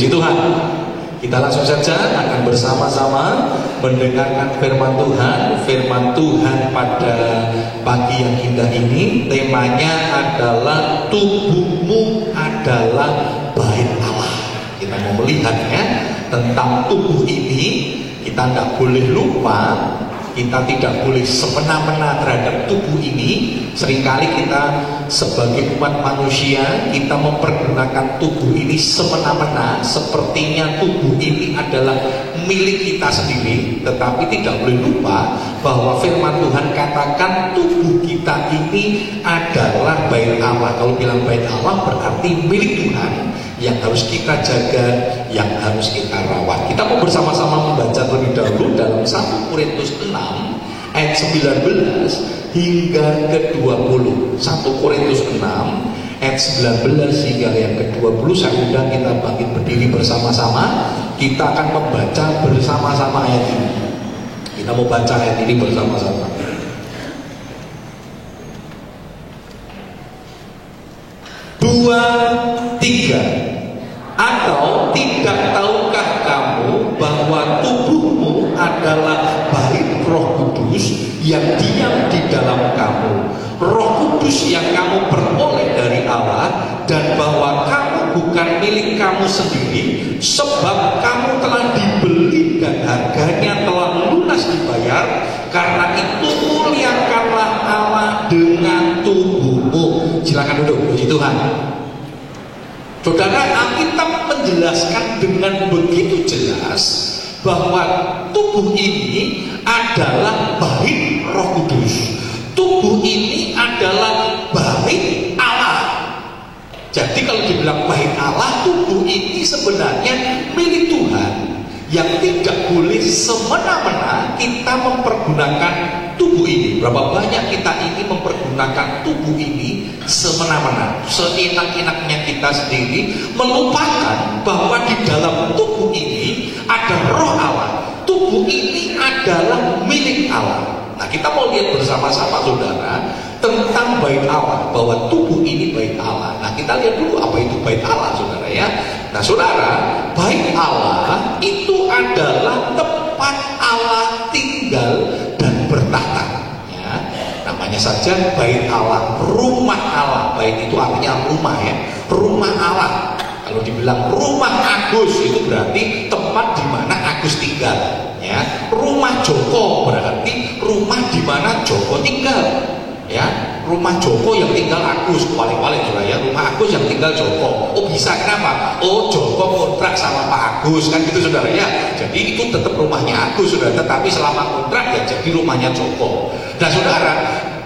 Puji Tuhan. Kita langsung saja akan bersama-sama mendengarkan firman Tuhan. Firman Tuhan pada pagi yang indah ini temanya adalah tubuhmu adalah bait Allah. Kita mau melihatnya tentang tubuh ini. Kita tidak boleh lupa, kita tidak boleh semena-mena terhadap tubuh ini. Seringkali kita sebagai umat manusia, kita mempergunakan tubuh ini semena-mena, sepertinya tubuh ini adalah milik kita sendiri. Tetapi tidak boleh lupa bahwa firman Tuhan katakan tubuh kita ini adalah bait Allah. Kalau bilang bait Allah berarti milik Tuhan, yang harus kita jaga, yang harus kita rawat. Kita mau bersama-sama membaca terlebih dahulu dalam 1 Korintus 6 ayat 19 hingga ke-20. 1 Korintus 6 ayat 19 hingga yang ke-20. Saya undang kita bangkit berdiri bersama-sama. Kita akan membaca bersama-sama ayat ini. Kita mau baca ayat ini bersama-sama. 2, 3. Atau tidak tahukah kamu bahwa tubuhmu adalah bait Roh Kudus yang diam di dalam kamu, Roh Kudus yang kamu peroleh dari Allah, dan bahwa kamu bukan milik kamu sendiri, sebab kamu telah dibeli dan harganya telah lunas dibayar. Karena itu muliakanlah Allah dengan tubuhmu. Silakan duduk. Puji Tuhan. Saudara, Alkitab menjelaskan dengan begitu jelas bahwa tubuh ini adalah bait Roh Kudus. Tubuh ini adalah bait Allah. Jadi kalau dibilang bait Allah, tubuh ini sebenarnya milik Tuhan, yang tidak boleh semena-mena kita mempergunakan tubuh ini. Berapa banyak kita ini mempergunakan tubuh ini semena-mena, seenak-enaknya kita sendiri, melupakan bahwa di dalam tubuh ini ada Roh Allah. Tubuh ini adalah milik Allah. Nah, kita mau lihat bersama-sama saudara tentang bait Allah, bahwa tubuh ini bait Allah. Nah, kita lihat dulu apa itu bait Allah saudara ya. Nah saudara, bait Allah itu adalah tempat Allah tinggal dan bertahta ya. Namanya saja bait Allah, rumah Allah. Bait itu artinya rumah ya, rumah Allah. Kalau dibilang rumah Agus itu berarti tempat di mana Agus tinggal ya. Rumah Joko berarti rumah di mana Joko tinggal ya. Rumah Joko yang tinggal Agus, paling-paling juga ya, rumah Agus yang tinggal Joko. Oh bisa, kenapa? Oh Joko kontrak sama Pak Agus kan gitu saudara ya. Jadi itu tetap rumahnya Agus saudara, tetapi selama kontrak ya jadi rumahnya Joko. Nah saudara,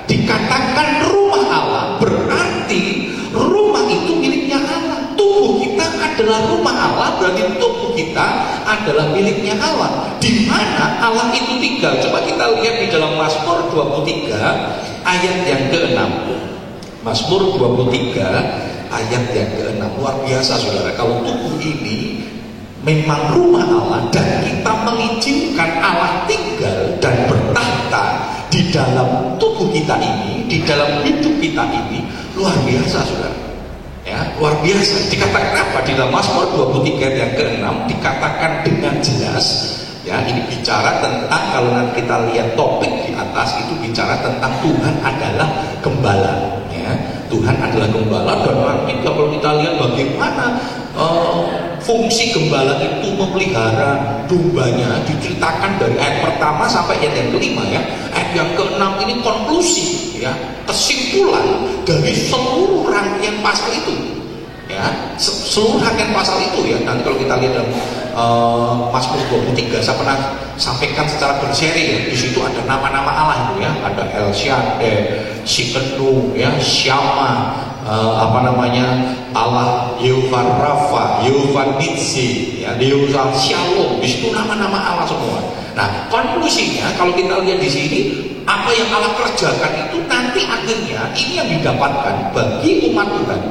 dikatakan rumah Allah berarti rumah itu miliknya Allah. Tubuh kita adalah rumah Allah, berarti tubuh kita adalah miliknya Allah. Di mana Allah itu tinggal? Coba kita lihat di dalam Mazmur 23 ayat yang ke-6. Mazmur 23 ayat yang ke-6. Luar biasa saudara, kalau tubuh ini memang rumah Allah dan kita mengizinkan Allah tinggal dan bertahta di dalam tubuh kita ini, di dalam hidup kita ini, luar biasa saudara ya, luar biasa. Dikatakan apa di dalam Mazmur 23 yang ke-6? Dikatakan dengan jelas ya, ini bicara tentang, kalau nanti kita lihat topik di atas itu bicara tentang Tuhan adalah gembala ya. Tuhan adalah gembala, dan nanti kalau kita lihat bagaimana fungsi gembala itu memelihara dombanya, diceritakan dari ayat pertama sampai ayat yang kelima ya. Ayat yang ke-6 ini konklusi ya, kesimpulan dari seluruh rangkaian pasal itu ya, seluruh rangkaian pasal itu ya. Nanti kalau kita lihat dalam Mazmur 23, saya pernah sampaikan secara berseri ya, di situ ada nama-nama Allah itu ya, ada El Shaddai, Sikenu ya, Syama, Allah, Yehovah Rafa, Yehovah Nitsi ya, Yehovah Shalom. Di situ nama-nama Allah semua. Nah, konklusinya kalau kita lihat di sini, apa yang Allah kerjakan itu nanti akhirnya ini yang didapatkan bagi umat Tuhan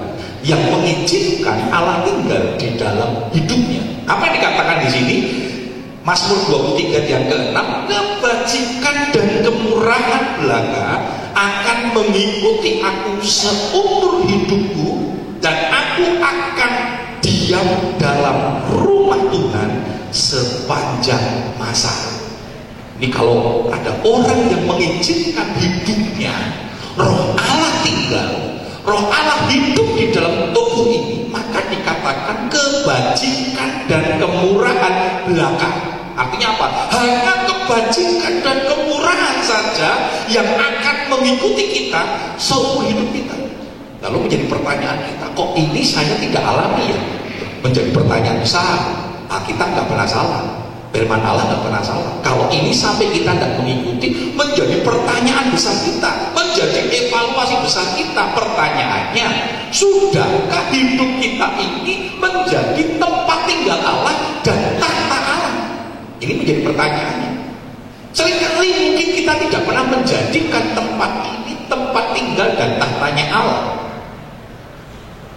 yang mengizinkan Allah tinggal di dalam hidupnya. Apa yang dikatakan di sini? Mazmur 23 yang ke-6, kebajikan dan kemurahan belaka akan mengikuti aku seumur hidupku, dan aku akan diam dalam Ini kalau ada orang yang mengizinkan hidupnya Roh Allah tinggal, Roh Allah hidup di dalam tubuh ini, maka dikatakan kebajikan dan kemurahan belaka. Artinya apa? Hanya kebajikan dan kemurahan saja yang akan mengikuti kita seumur hidup kita. Lalu menjadi pertanyaan kita, kok ini saya tidak alami ya? Menjadi pertanyaan besar. Kita nggak pernah salah, firman Allah nggak pernah salah. Kalau ini sampai kita tidak mengikuti, menjadi pertanyaan besar kita, menjadi evaluasi besar kita. Pertanyaannya, sudahkah hidup kita ini menjadi tempat tinggal Allah dan tahta Allah? Ini menjadi pertanyaannya. Seringkali mungkin kita tidak pernah menjadikan tempat ini tempat tinggal dan tahtanya Allah.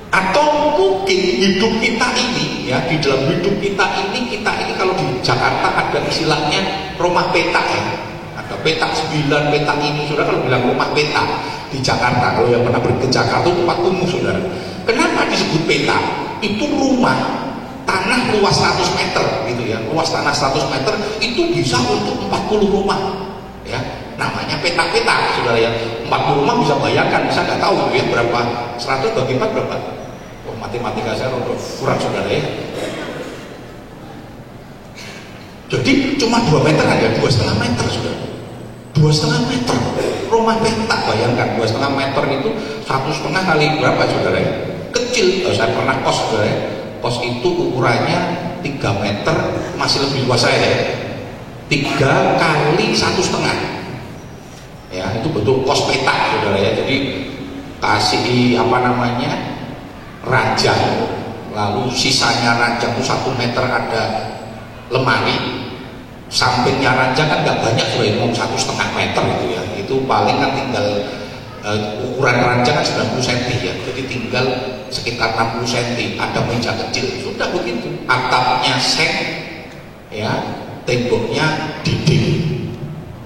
Atau mungkin hidup kita ini, ya, di dalam hidup kita ini kalau di Jakarta ada istilahnya rumah petak ya. Ada petak 9, petak ini, saudara kalau bilang rumah petak di Jakarta, kalau yang pernah pergi ke Jakarta itu tempat umum, saudara. Kenapa disebut petak? Itu rumah tanah luas 100 meter gitu ya, luas tanah 100 meter itu bisa untuk 40 rumah ya, namanya petak-petak, saudara ya. 40 rumah bisa bayangkan, bisa nggak tahu ya berapa, 100 bagi 4 berapa? Oh, matematika saya kurang, saudara ya. Jadi cuma 2 meter aja, 2,5 meter, saudara. 2,5 meter rumah petak, bayangkan 2,5 meter itu 1,5 kali berapa, saudara ya? Kecil. Saya pernah kos, saudara ya. Kos itu ukurannya 3 meter, masih lebih luas saya ya. 3 kali 1,5 ya, itu betul kos petak, saudara ya. Jadi kasih apa namanya, ranjang, lalu sisanya ranjang itu 1 meter ada lemari, sampingnya ranjang kan nggak banyak, sudah mau 1,5 meter gitu ya. Itu paling kan tinggal ukuran ranjang kan 90 cm ya, jadi tinggal sekitar 60 cm, ada meja kecil, sudah begitu. Atapnya seng ya, temboknya dinding.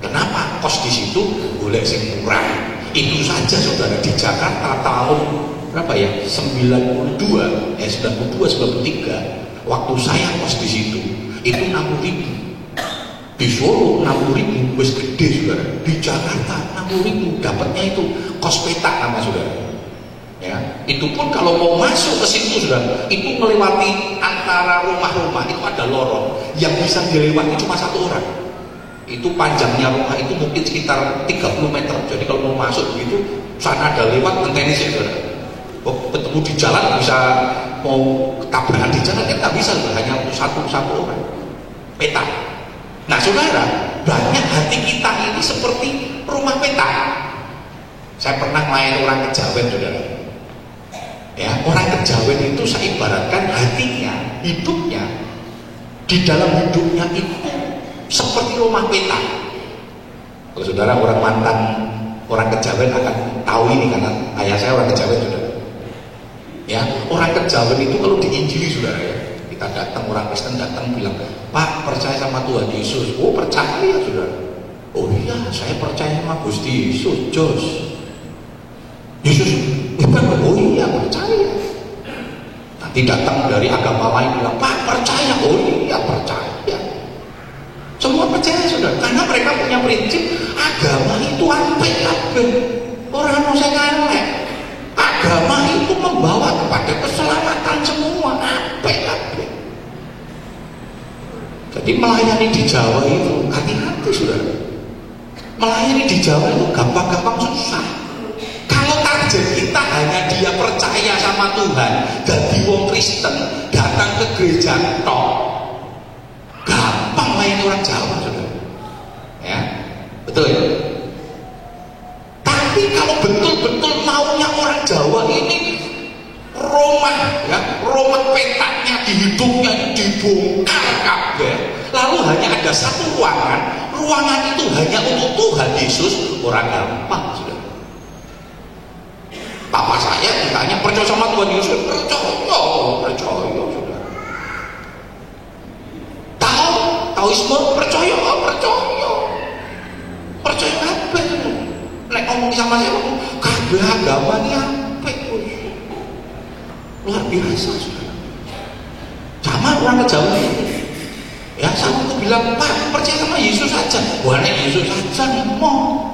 Kenapa? Kos di situ boleh sing murah. Itu saja, saudara, di Jakarta tahun berapa ya? 92 ya, 92 93 waktu saya kos di situ itu 60.000. Di Solo 60.000 wis gede, saudara. Di Jakarta 60.000 dapatnya itu kos petak nama, saudara ya. Itu pun kalau mau masuk ke situ, saudara, itu melewati antara rumah-rumah itu ada lorong yang bisa dilewati cuma 1 orang. Itu panjangnya rumah itu mungkin sekitar 30 meter. Jadi kalau mau masuk begitu, sana ada lewat tenis ya, saudara. Ketemu di jalan bisa, mau tabrakan di jalan kan nggak bisa, saudara. Hanya untuk satu orang petak. Nah, saudara, banyak hati kita ini seperti rumah petak. Saya pernah main orang Kejawen, saudara ya. Orang Kejawen itu saya ibaratkan hatinya, hidupnya, di dalam hidupnya itu seperti rumah petak. Kalau saudara orang mantan orang Kejawen akan tahu ini, karena ayah saya orang Kejawen, saudara ya. Orang Kejawen itu kalau diinjili, saudara ya, kita datang, orang Kristen datang bilang, Pak, percaya sama Tuhan Yesus. Oh, percaya, saudara. Oh iya, saya percaya sama Gusti Yesus. Jos Yesus hebat. Oh iya, percaya. Nanti datang dari agama lain bilang, Pak, percaya. Oh iya, percaya. Semua percaya, saudara, karena mereka punya prinsip agama itu apik kabeh. Ora ono sing elek. Agama itu membawa kepada keselamatan semua, apik kabeh. Jadi melayani di Jawa itu hati-hati, saudara. Melayani di Jawa itu gampang-gampang susah. Kalau target kita hanya dia percaya sama Tuhan, jadi wong Kristen, datang ke gereja tok, gampang melayani orang Jawa, saudara ya, betul ya. Tapi kalau betul-betul maunya orang Jawa ini rumah ya, rumah petaknya di hidupnya dibongkar kabeh, lalu hanya ada 1 ruangan, ruangan itu hanya untuk Tuhan Yesus, orang gampang, saudara. Papa saya ditanya, percaya sama Tuhan Yesus? Percaya, saudara. Taoisme? Percaya. Percaya kabeh. Nek ngomong sama saya, kabeh agama ini apik, luar biasa, saudara. Sama orang Kejawen itu Ya, sama aku bilang, Pak, percaya sama Yesus saja. Wah, nek Yesus saja mau.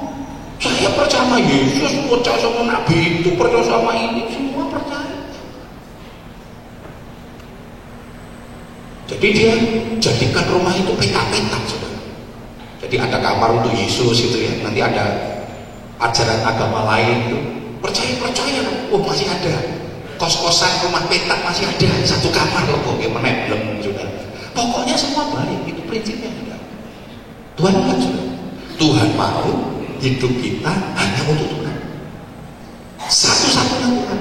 Saya percaya sama Yesus, percaya sama Nabi itu, percaya sama ini, semua percaya. Jadi dia jadikan rumah itu petak-petak, saudara. Jadi ada kamar untuk Yesus itu ya, nanti ada ajaran agama lain itu. Percaya, oh masih ada. Kos-kosan rumah petak masih ada, satu kamar loh kok, menebleng, saudara. Pokoknya semua baik, itu prinsipnya juga. Tuhan kan sudah. Tuhan mau hidup kita hanya untuk Tuhan. Satu-satunya Tuhan.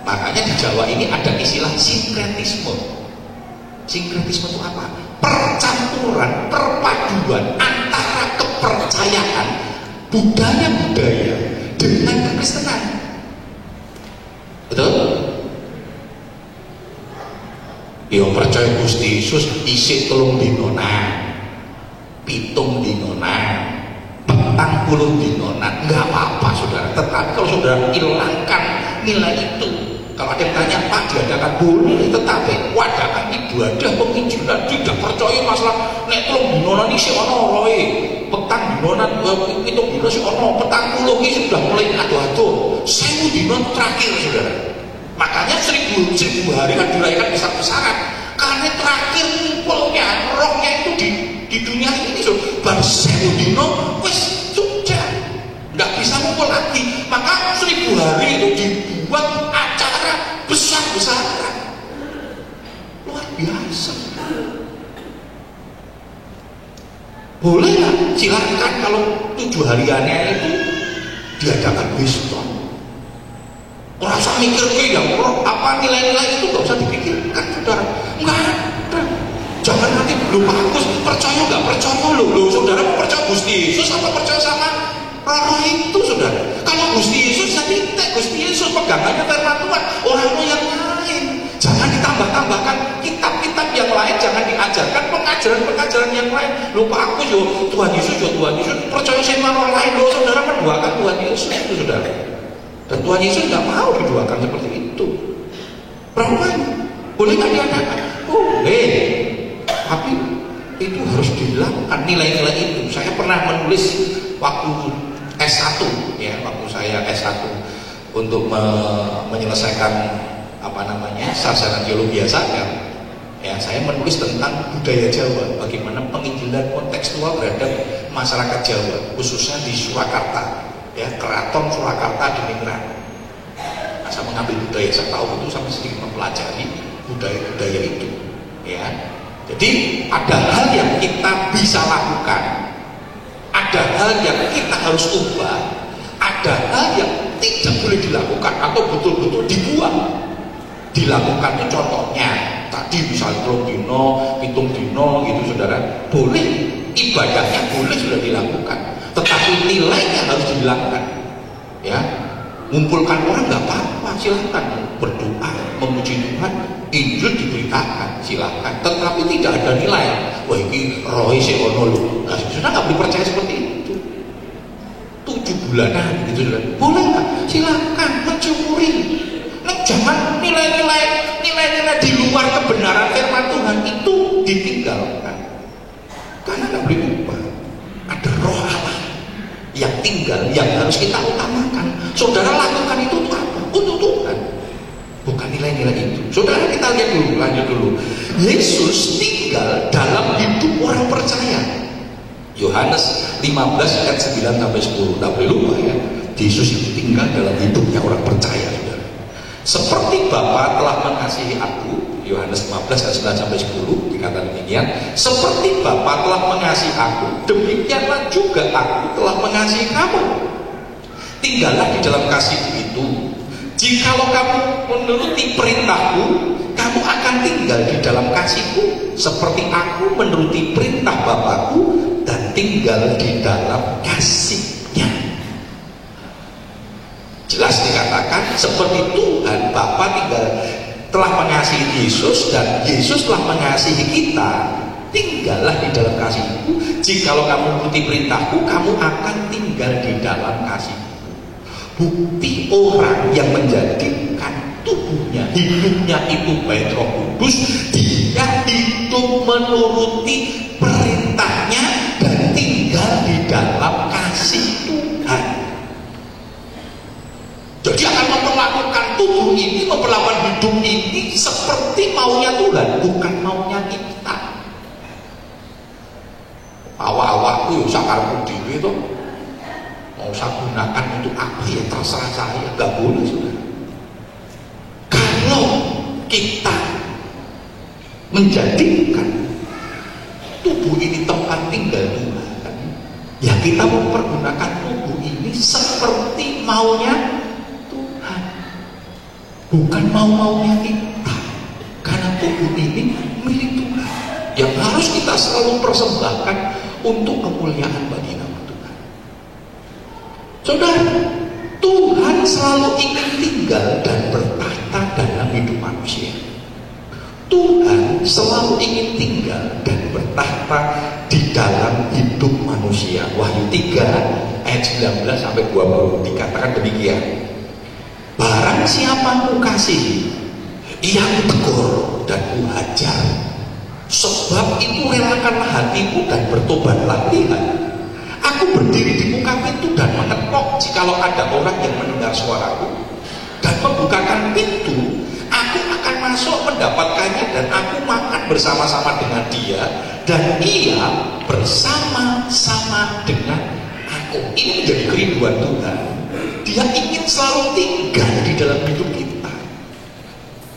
Makanya di Jawa ini ada istilah sinkretisme. Sinkretisme itu apa? Percampuran, perpaduan antara kepercayaan budaya-budaya dengan kekristenan. Betul? Ya percaya Gusti Yesus isik 3 dinonan, 7 dinonan, 40 dinonan, nggak apa-apa saudara. Tetapi kalau saudara hilangkan nilai itu, kalau ada yang tanya, Pak, diadakan boleh, tetapi wadakan ibadah penginjilan tidak percaya masalah nek 3 dinonan ini si ono roe, 4 dinonan, 7 dinonan si ono, 40 ini sudah mulai adu-adu, 1000 dinonan terakhir saudara. Makanya 1000 hari kan dirayakan besar-besaran karena terakhir ngumpulnya rohnya itu di dunia ini so, baru 1000 dino wes sudah nggak bisa ngumpul lagi. Maka 1000 hari itu dibuat acara besar-besaran, luar biasa. Boleh nggak? Silahkan kalau 7 hariannya itu diadakan besok. Orang usah mikir yang apa nilai-nilai itu nggak usah dipikirkan, saudara. Nggak ada. Jangan nanti lu bagus percaya nggak percaya lu saudara mau percaya Gusti Yesus apa percaya sama roh itu saudara? Kalau Gusti Yesus jadi Gusti Yesus pegangannya firman Tuhan, orang yang lain. Jangan ditambah-tambahkan kitab-kitab yang lain, jangan diajarkan pengajaran-pengajaran yang lain. Lu bagus yo Tuhan Yesus percaya sama orang lain lo saudara menduakan Tuhan Yesus itu saudara. Dan Tuhan Yesus nggak mau didoakan seperti itu. Berapa? Boleh nggak diadakan? Boleh. Tapi itu harus dilakukan nilai-nilai itu. Saya pernah menulis waktu S1 ya, waktu saya S1 untuk menyelesaikan sarjana teologi saya. Ya, saya menulis tentang budaya Jawa, bagaimana penginjilan kontekstual terhadap masyarakat Jawa, khususnya di Surakarta. Ya, Keraton Surakarta di Ningrat. Nah, saya mengambil budaya, saya tahu itu sampai sedikit mempelajari budaya-budaya itu. Ya, jadi ada hal yang kita bisa lakukan, ada hal yang kita harus ubah, ada hal yang tidak boleh dilakukan atau betul-betul dibuang. Dilakukan itu contohnya tadi misalnya 3 dino, 7 dino gitu saudara, boleh, ibadahnya boleh sudah dilakukan. Tetapi nilainya harus dihilangkan. Ya, ngumpulkan orang nggak apa-apa, silahkan berdoa, memuji Tuhan, Injil diberitakan, silahkan. Tetapi tidak ada nilai. Wah ini roh seono lu. Nah, sudah nggak boleh percaya seperti itu. 7 bulanan gitu sudah. Boleh nggak? Silahkan mencuri. Nah, jangan nilai-nilai di luar kebenaran firman Tuhan itu ditinggalkan. Karena nggak boleh ubah. Ada roh Allah yang tinggal, yang harus kita utamakan. Saudara lakukan itu untuk apa? Untuk Tuhan, bukan nilai-nilai itu. Saudara kita lihat dulu, lanjut dulu. Yesus tinggal dalam hidup orang percaya. Yohanes 15 ayat 9 sampai 10. Tidak boleh lupa ya. Yesus itu tinggal dalam hidupnya orang percaya. Saudara. Seperti Bapa telah mengasihi aku, Yohanes 15 ayat 9 sampai 10 dikatakan demikian. Seperti Bapa telah mengasihi aku, demikianlah juga aku telah mengasihi kamu. Tinggallah di dalam kasihku itu. Jikalau kamu menuruti perintahku, kamu akan tinggal di dalam kasihku, seperti aku menuruti perintah Bapakku dan tinggal di dalam kasihnya. Jelas dikatakan seperti Tuhan Bapa telah mengasihi Yesus dan Yesus telah mengasihi kita, tinggallah di dalam kasihku. Jikalau kamu menuruti perintahku, kamu akan tinggal di dalam kasihku. Bukti orang yang menjadikan tubuhnya, hidupnya itu bait Roh Kudus, dia hidup menuruti tubuh ini, memperlakukan hidup ini seperti maunya Tuhan, bukan maunya kita. Awak-awakku ya sakarku dhewe to. Mau saya gunakan untuk apa ya terserah saya, gak boleh saudara. Kalau kita menjadikan tubuh ini tempat tinggal Tuhan, ya kita mempergunakan tubuh ini seperti maunya Tuhan, bukan mau-maunya kita. Karena tubuh ini milik Tuhan, yang harus kita selalu persembahkan untuk kemuliaan bagi nama Tuhan. Saudara, Tuhan selalu ingin tinggal dan bertahta dalam hidup manusia. Tuhan selalu ingin tinggal dan bertahta di dalam hidup manusia. Wahyu 3 ayat 19 sampai 20 dikatakan demikian. Barang siapa ku kasihi, ia ku tegur dan ku hajar. Sebab itu relakanlah hatiku dan bertobatlah. Lihat, aku berdiri di muka pintu dan mengetok. Jikalau ada orang yang mendengar suaraku dan membukakan pintu, aku akan masuk mendapatkannya dan aku makan bersama-sama dengan dia dan ia bersama-sama dengan aku. Ini menjadi kerinduan Tuhan. Dia ingin selalu tinggal di dalam hidup kita.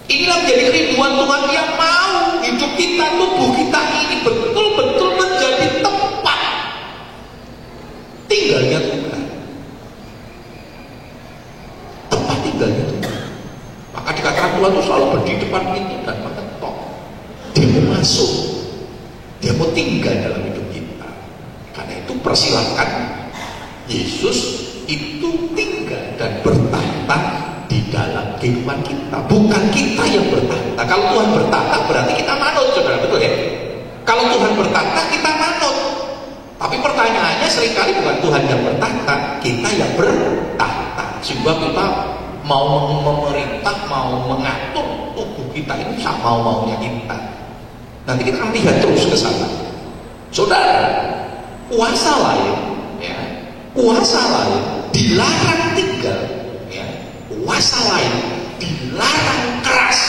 Inilah menjadi kerinduan Tuhan. Dia mau hidup kita, tubuh kita ini betul-betul menjadi tempat tinggalnya Tuhan. Tempat tinggalnya Tuhan. Maka dikatakan Tuhan itu selalu berdiri depan pintu dan mengetok. Dia mau masuk, dia mau tinggal dalam hidup kita. Karena itu persilahkan Yesus itu tinggal dan bertahta di dalam kehidupan kita, bukan kita yang bertahta. Kalau Tuhan bertahta berarti kita manut, saudara, betul ya? Kalau Tuhan bertahta kita manut. Tapi pertanyaannya seringkali bukan Tuhan yang bertahta, kita yang bertahta. Sehingga kita mau memerintah, mau mengatur tubuh kita ini sama mau-maunya kita. Nanti kita akan lihat terus ke sana. Saudara, kuasa lain, ya, kuasa lain dilarang tinggal, ya, kuasa lain dilarang keras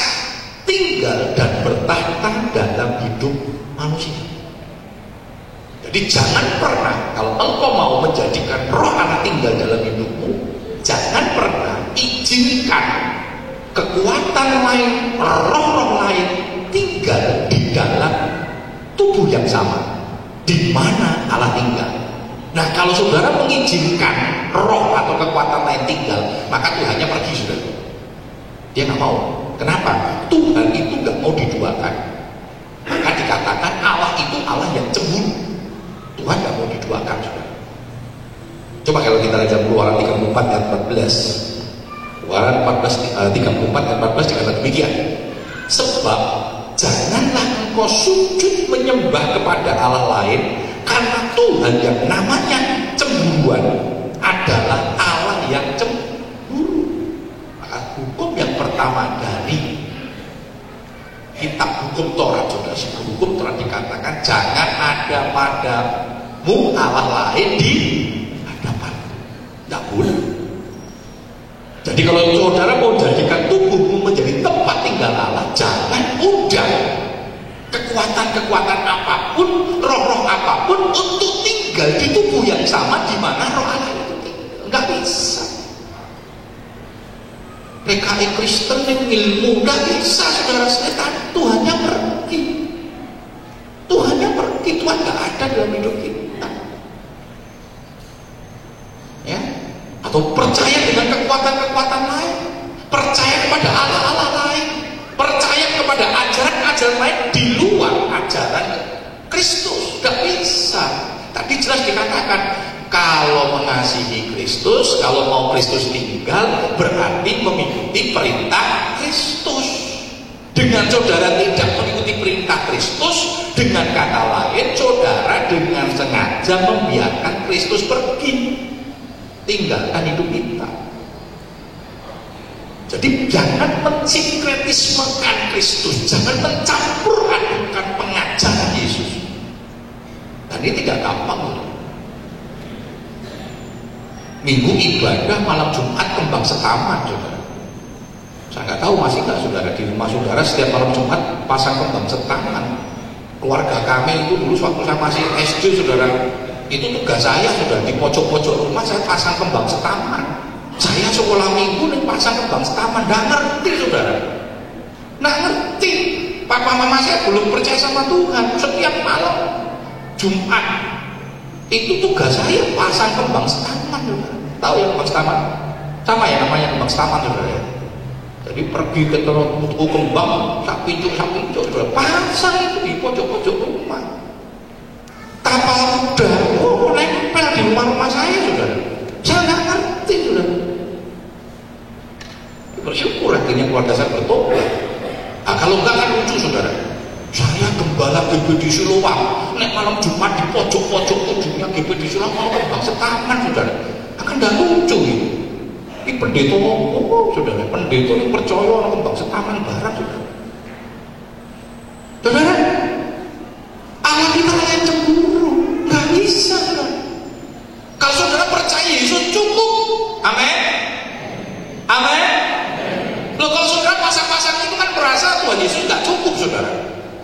tinggal dan bertahta dalam hidup manusia. Jadi jangan pernah, kalau engkau mau menjadikan roh Allah tinggal dalam hidupmu, jangan pernah izinkan kekuatan lain, roh-roh lain tinggal di dalam tubuh yang sama di mana Allah tinggal. Nah, kalau saudara mengizinkan roh atau kekuatan lain tinggal, maka Tuhannya pergi, sudah. Dia nggak mau. Kenapa? Tuhan itu nggak mau diduakan. Maka dikatakan Allah itu Allah yang cemburu. Tuhan nggak mau diduakan, sudah. Coba kalau kita lihat Keluaran 34 ayat 14. Keluaran 34 ayat 14 dikatakan demikian. Sebab janganlah engkau sujud menyembah kepada Allah lain, karena Tuhan yang namanya cemburuan adalah Allah yang cemburu. Maka hukum yang pertama dari kitab hukum Taurat, saudara, hukum Taurat dikatakan jangan ada padamu Allah lain di hadapanmu. Tidak boleh. Jadi kalau saudara mau jadikan tubuhmu menjadi tempat tinggal Allah, jangan undang kekuatan-kekuatan apapun, roh-roh apapun untuk tinggal di tubuh yang sama di mana roh Allah itu tinggal. Enggak bisa. PKI Kristen yang ilmu enggak bisa, saudara, setan. Tuhannya pergi. Tuhannya pergi. Tuhan enggak ada dalam hidup kita. Ya? Atau percaya dengan kekuatan-kekuatan lain, percaya kepada Allah-Allah lain, percaya kepada ajaran-ajaran lain di luar ajaran Kristus. Tidak bisa. Tadi jelas dikatakan, kalau mengasihi Kristus, kalau mau Kristus tinggal, berarti mengikuti perintah Kristus. Dengan saudara tidak mengikuti perintah Kristus, dengan kata lain, saudara dengan sengaja membiarkan Kristus pergi, tinggalkan hidup kita. Jadi jangan mensinkretismekan Kristus, jangan mencampur adukan pengajaran Yesus. Dan ini tidak gampang. Minggu ibadah malam Jumat kembang setaman, saudara. Saya nggak tahu masih nggak saudara, di rumah saudara setiap malam Jumat pasang kembang setaman. Keluarga kami itu dulu waktu saya masih SD saudara, itu tugas saya sudah di pojok-pojok rumah saya pasang kembang setaman. Saya sekolah minggu nih pasang kembang setaman, nggak ngerti saudara, nggak ngerti. Papa mama saya belum percaya sama Tuhan. Setiap malam Jumat itu tugas saya pasang kembang setaman saudara. Tahu ya kembang setaman? Sama ya namanya kembang setaman saudara ya. Jadi pergi ke tuku kembang, sak pincuk saudara, pasang itu di pojok-pojok rumah. Tapal kuda, nempel di rumah saya saudara. Saya nggak ngerti saudara. Bersyukur akhirnya keluarga saya bertobat. Nah, kalau enggak kan lucu saudara. Saya gembala GBD Siloam, nek malam Jumat di pojok-pojok ujungnya GBD Siloam mau kembang setaman saudara. Akan nggak lucu gitu. Ini pendeta saudara, pendeta yang percaya orang kembang setaman barang saudara. Saudara, Allah kita yang cemburu, nggak bisa saudara. Kalau saudara percaya Yesus cukup, amin, amin. Loh kalau saudara pasang-pasang itu kan merasa Tuhan Yesus nggak cukup saudara,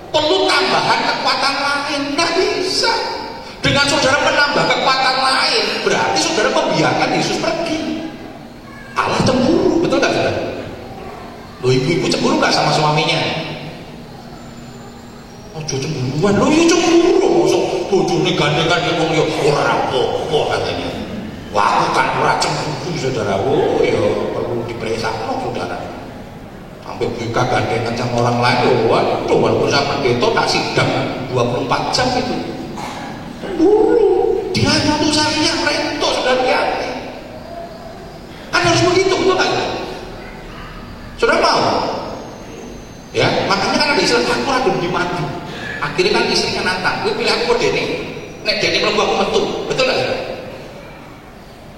perlu tambahan kekuatan lain, nggak bisa. Dengan saudara menambah kekuatan lain, berarti saudara membiarkan Yesus pergi. Allah cemburu, betul nggak saudara? Loh ibu-ibu cemburu nggak sama suaminya? Oh cemburuan, loh iya cemburu, so bojone gandeng-gandeng wong yo ora apa-apa katanya. Wah aku kan ora cemburu saudara, oh ya perlu diperiksa saudara. Sampai buka gandengan sama orang lain, waduh walaupun sama pendeta tak sidang 24 jam itu. Cemburu, dia nyatu saya rento saudara ya. Kan harus begitu, betul nggak? Saudara mau? Ya, makanya kan ada istilah aku rada di mati. Akhirnya kan istrinya nantang, gue pilih aku Deni, nek Deni mlebu aku metu, betul nggak?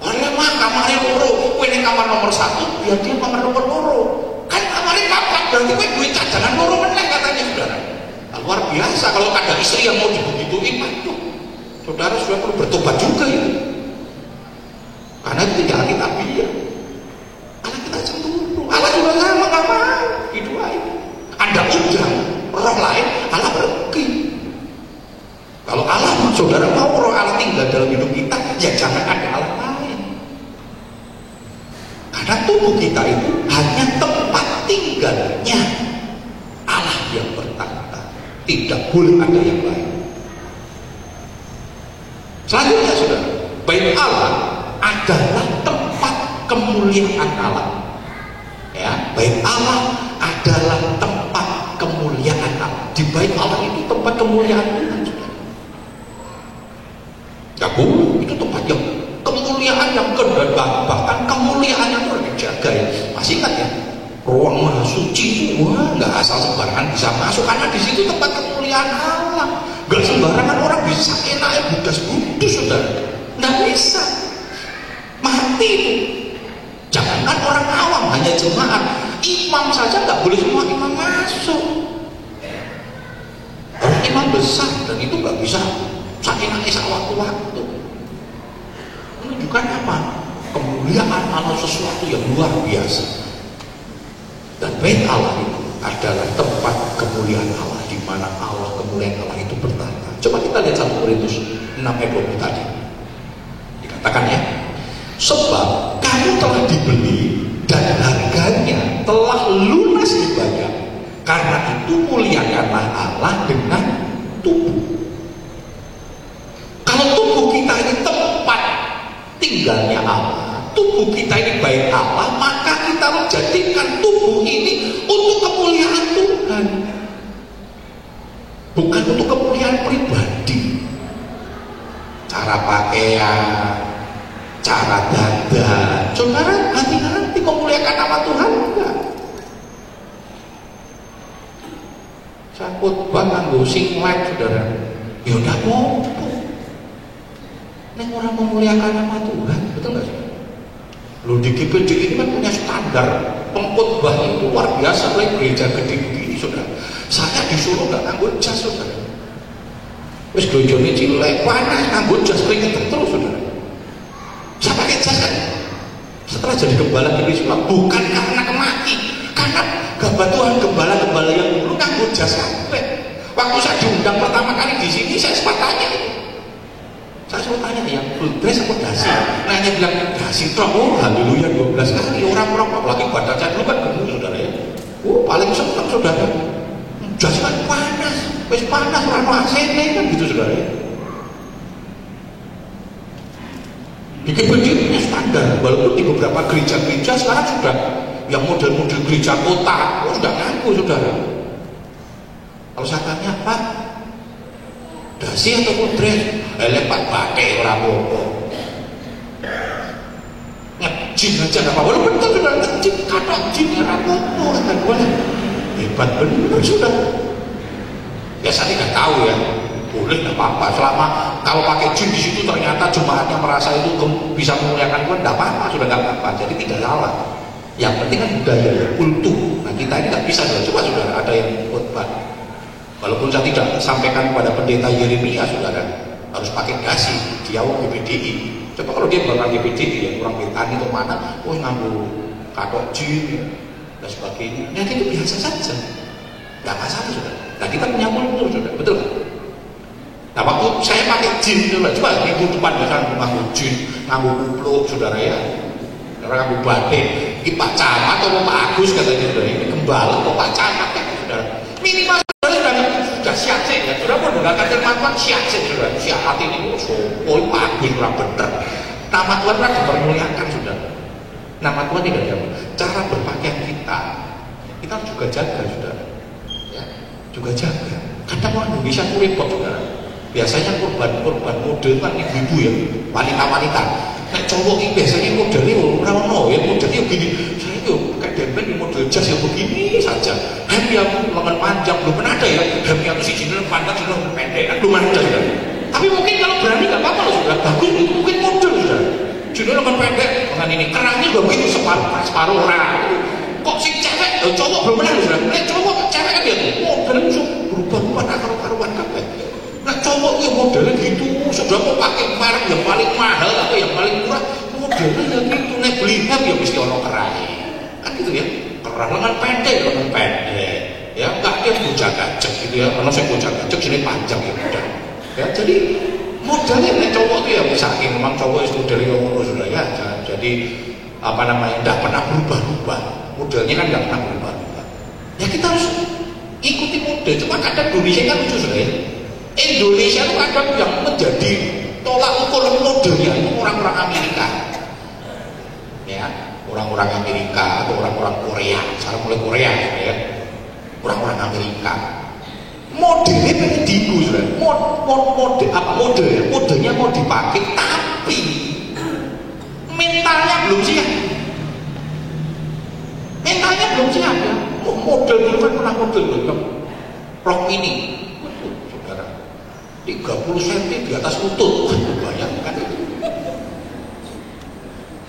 Oleh mah kamarnya loro, gue ning kamar nomor 1, biar dia kamar nomor loro. Kan kamarnya kapak, berarti gue duit cadangan loro meneng katanya saudara. Nah, luar biasa kalau ada istri yang mau dibegituin, aduh, saudara sudah perlu bertobat juga itu. Karena itu jangan kita biar. Allah kita cemburu. Allah juga sama nggak mau. Itu aja. Anda undang roh lain, Allah pergi. Kalau Allah saudara mau roh Allah tinggal dalam hidup kita, ya jangan ada Allah lain. Karena tubuh kita itu hanya tempat tinggalnya Allah yang bertahta. Tidak boleh ada yang lain. Selanjutnya saudara, bait Allah adalah tempat kemuliaan Allah. Ya, bait Allah adalah tempat kemuliaan Allah. Di bait Allah itu tempat kemuliaan Tuhan. Ya bu, itu tempat yang kemuliaan yang kedua, bahkan kemuliaan yang harus dijaga ya. Masih ingat ya? Ruang maha suci itu wah nggak asal sembarangan bisa masuk karena di situ tempat kemuliaan Allah. Gak sembarangan orang bisa enaknya budas-budus saudara. Nggak bisa. Mati itu. Jangankan orang awam, hanya jemaat, imam saja nggak boleh semua imam masuk. Orang imam besar dan itu nggak bisa sakinah waktu-waktu. Menunjukkan apa? Kemuliaan Allah sesuatu yang luar biasa. Dan bait Allah itu adalah tempat kemuliaan Allah, di mana Allah kemuliaan Allah itu bertahta. Coba kita lihat 1 Korintus 6 ayat 20 tadi. Dikatakan ya, sebab kamu telah dibeli dan harganya telah lunas dibayar. Karena itu muliakanlah Allah dengan tubuh. Kalau tubuh kita ini tempat tinggalnya Allah, tubuh kita ini bait Allah, maka kita menjadikan tubuh ini untuk kemuliaan Tuhan, bukan untuk kemuliaan pribadi. Cara pakaian, cara dandan, saudara hati-hati memuliakan nama Tuhan enggak? Saya khotbah nganggo singlet saudara, ya udah apa-apa. Nek orang memuliakan nama Tuhan, betul nggak sih? Loh di GPD ini kan punya standar pengkhotbah itu luar biasa, oleh gereja gede begini saudara. Saya di Solo nggak nganggo jas saudara. Wis dojone cilik, panas nganggo jas keringetan terus saudara. Saya pakai jas kan setelah jadi gembala di Wisma bukan karena kemaki, karena Karena Tuhan gembala-gembala yang dulu nganggo jas kabeh. Waktu saya diundang pertama kali di sini, saya sempat tanya itu. Saya sempat tanya yang full dress apa dasi. Nah, dia bilang dasi truk. Oh, haleluya 12 kali. Orang-orang apalagi badan saya dulu kan gemuk, saudara ya. Oh, paling seneng saudara. Jas kan panas, wis panas ora AC kan gitu saudara ya. Di kebetulan standar, walaupun di beberapa gereja-gereja sekarang sudah yang model-model gereja kota, sudah ngaku saudara. Kalau saya tanya, Pak, dasi atau dress? Lepat batik orang apa. Ngejin aja nggak apa-apa. Walaupun betul sudah ngejin, kata jin orang apa. Hebat benar sudah. Ya saya tidak tahu ya. Boleh nggak apa-apa. Selama kalau pakai jin di situ ternyata jemaatnya merasa itu bisa memuliakan Tuhan, nggak apa-apa, sudah nggak apa-apa. Jadi tidak salah. Yang penting kan budaya, kultur. Nah kita ini nggak bisa. Coba saudara ada yang khotbah. Walaupun saya tidak sampaikan kepada pendeta Yeremia, saudara harus pakai dasi, dia GPDI. Coba kalau dia bakal GPDI, yang kurang petani atau mana, ngambil katok jin dan sebagainya. Nah itu biasa saja, nggak masalah saudara. Nah kita punya kultur saudara, betul kan? Nah waktu saya pakai jin, coba minggu depan misalnya ngambil jin, ngambil kupluk saudara ya, orang ngambil batik, ini Pak Camat atau Pak Agus katanya saudara, ini gembala atau Pak Camat kan saudara. Minimal sudah siap sih ya, sudah pun menggunakan firman Tuhan siap sih sudah, siap hati ini Pak Agus orang bener. Nama Tuhan kan dipermuliakan sudah. Nama Tuhan tidak ada. Cara berpakaian kita juga jaga sudah, ya, juga jaga. Kadang orang Indonesia itu repot saudara. Biasanya korban model kan ibu-ibu ya, wanita-wanita. Nah cowok ini biasanya modelnya orang ya modelnya begini. Saya itu kayak dempet di model jas yang begini saja. Hem yang lengan panjang belum pernah ada ya. Hem yang si jendela panjang jendela pendek kan belum ada ya. Tapi mungkin kalau berani nggak apa-apa loh sudah. Bagus itu mungkin model sudah. Jendela lengan pendek dengan ini kerangnya juga begitu separuh orang. Kok si cewek, cowok belum pernah sudah. Nah cowok cewek kan dia modelnya berubah-ubah karuan kabeh. Nah cowok yang modelnya gitu, sudah mau pakai merek yang paling mahal atau yang paling murah, modelnya yang gitu, nek beli hem ya mesti ono kerai, kan gitu ya, kerah lengan pendek, ya nggak ada yang bocah gajek gitu ya, kalau saya bocah gajek sini panjang ya udah, ya jadi modelnya nek cowok itu ya saking memang cowok itu modelnya yang ngono sudah ya, jadi apa namanya, nggak pernah berubah-ubah, modelnya kan nggak pernah berubah-ubah, ya kita harus ikuti model, cuma kadang Indonesia kan lucu sudah ya. Indonesia itu kadang yang menjadi tolak ukur modelnya itu orang-orang Amerika, ya orang-orang Amerika atau orang-orang Korea. Sekarang mulai Korea ya, orang-orang Amerika modelnya pengen diibu sudah, modelnya mau dipakai tapi mentalnya belum siap, ya. Model dulu kan pernah model rok mini 30 cm di atas lutut, bayangkan itu.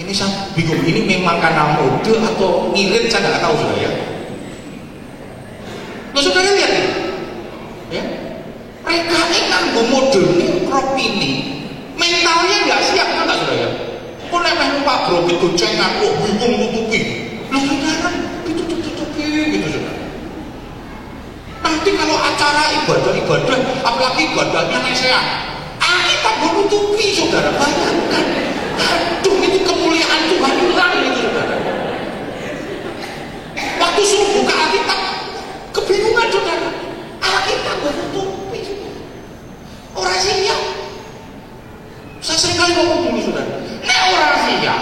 Ini saya bingung, ini memang karena mode atau ngirit saya nggak tahu sudah ya. Lo saudara lihat nih, ya, mereka ini nganggo model ini rok ini, mentalnya nggak siap kan nggak sudah ya. Kok lemah Pak Bro goncengan, kok bingung nutupi, lo saudara tutupi gitu saudara. Nanti kalau acara ibadah, apalagi ibadahnya lesehan, kita menutupi saudara, bayangkan, aduh itu kemuliaan Tuhan hilang itu saudara. Waktu suruh buka Alkitab, kebingungan saudara, Alkitab menutupi, orang siap. Saya seringkali ngomong dulu saudara, nek orang siap,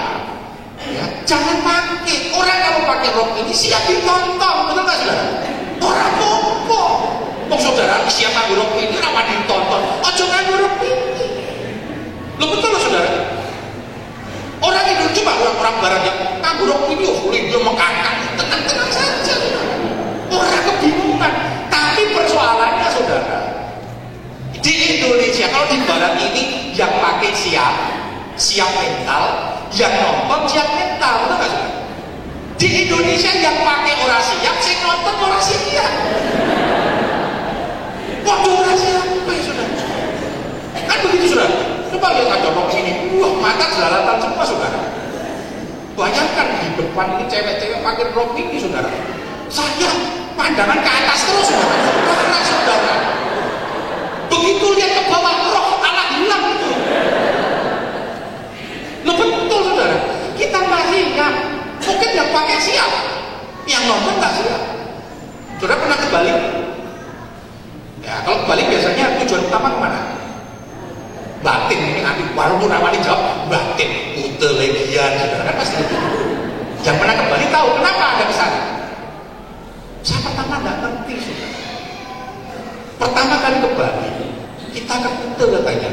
ya jangan pakai. Orang kalau pakai rok ini siap ditonton, betul nggak saudara? Orang apa? Kok saudara siapa nguruk ini rawan ditonton? Ojo nguruk ini. Lo betul loh saudara. Orang itu coba orang barat yang nguruk ini, dia mengangkat, tenang-tenang saja. Orang kebingungan. Tapi persoalannya saudara, di Indonesia kalau di barat ini yang pakai siap mental, yang nonton siap mental, betul nggak saudara? Di Indonesia yang pakai orang siap, saya nonton orang siap. Waduh orang siap, sudah. Kan begitu sudah. Coba lihat aja rok ini, wah mata jelalatan semua saudara. Bayangkan di depan ini cewek-cewek pakai rok ini saudara. Saya pandangan ke atas terus, saudara. Begitu lihat ke bawah, roh Allah hilang itu. Loh betul saudara, kita masih ingat. Mungkin yang pakai siap, yang nonton nggak siap. Saudara pernah ke Bali? Ya, kalau ke Bali biasanya tujuan utama kemana? Batin, ini nanti walaupun awalnya jawab batin, ute legian, saudara kan pasti itu. Yang pernah ke Bali tahu kenapa ada kesana? Saya pertama nggak ngerti, saudara. Pertama kali ke Bali, kita ke Kute katanya.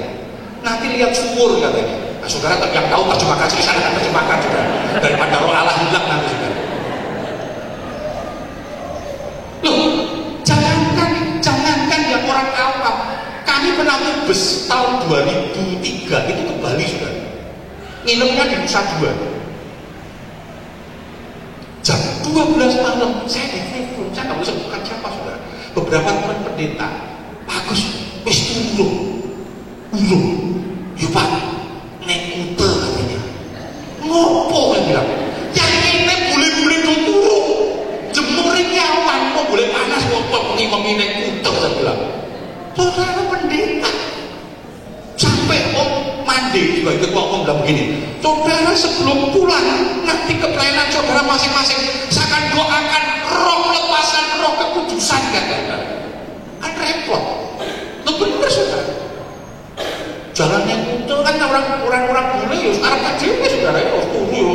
Nanti lihat sumur katanya. Nah, saudara yang tahu terjemahkan di sana kan terjemahkan juga. Daripada roh Allah hilang nanti saudara. Loh, jangankan yang orang awam. Kami pernah bus tahun 2003 itu ke Bali saudara. Nginepnya di Nusa Dua. Jam 12 malam saya ditelepon, saya nggak bisa sebutkan siapa saudara. Beberapa teman pendeta, bagus, wis turun, yuk Pak, nek ute katanya. Ngopo kan bilang? Yang ini boleh turun, jemurin nyaman, kok boleh panas, kok pengi nek ute saya bilang. Saudara pendeta, sampai om mandi juga ikut ngomong bilang begini. Saudara sebelum pulang nanti ke pelayanan saudara masing-masing, saya akan doakan roh lepasan roh kekudusan katanya. Kan repot. Itu benar saudara. Jalannya itu kan orang bule ya sekarang kan dewe saudara ya turu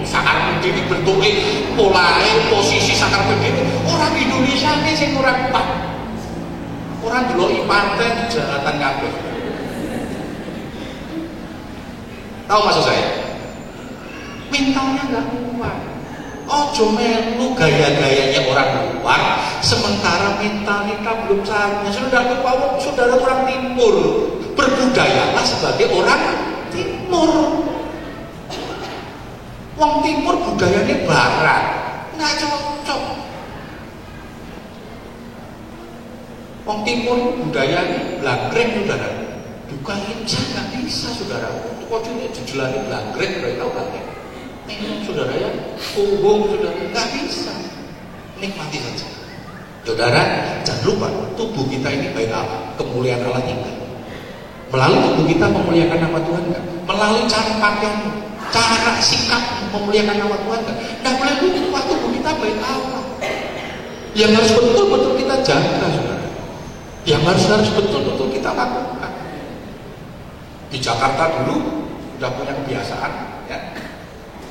sakar berdiri bentuknya polanya posisi sakar berdiri. Orang Indonesia ini sing orang pak. Orang dulu pantai kejahatan kabeh. Tahu maksud saya? Mentalnya nggak kuat. Ojo melu gaya-gayanya orang luar, sementara mental kita belum saatnya. Saudara orang timur, berbudayalah sebagai orang timur. Wong timur budayanya barat, nggak cocok. Wong timur budayanya blagreng saudara. Bukan saya nggak bisa saudara. Kok ini dijelani blagreng, mereka tahu kan? Memang saudara ya, kubung saudara nggak bisa. Nikmati saja. Saudara, jangan lupa tubuh kita ini baik apa? Kemuliaan Allah tinggal. Melalui tubuh kita memuliakan nama Tuhan kan? Melalui cara pakaian, cara sikap memuliakan nama Tuhan kan? Nah, boleh lupa tubuh kita baik apa? Yang harus betul-betul kita jaga saudara. Yang harus betul-betul kita lakukan. Di Jakarta dulu udah punya kebiasaan ya.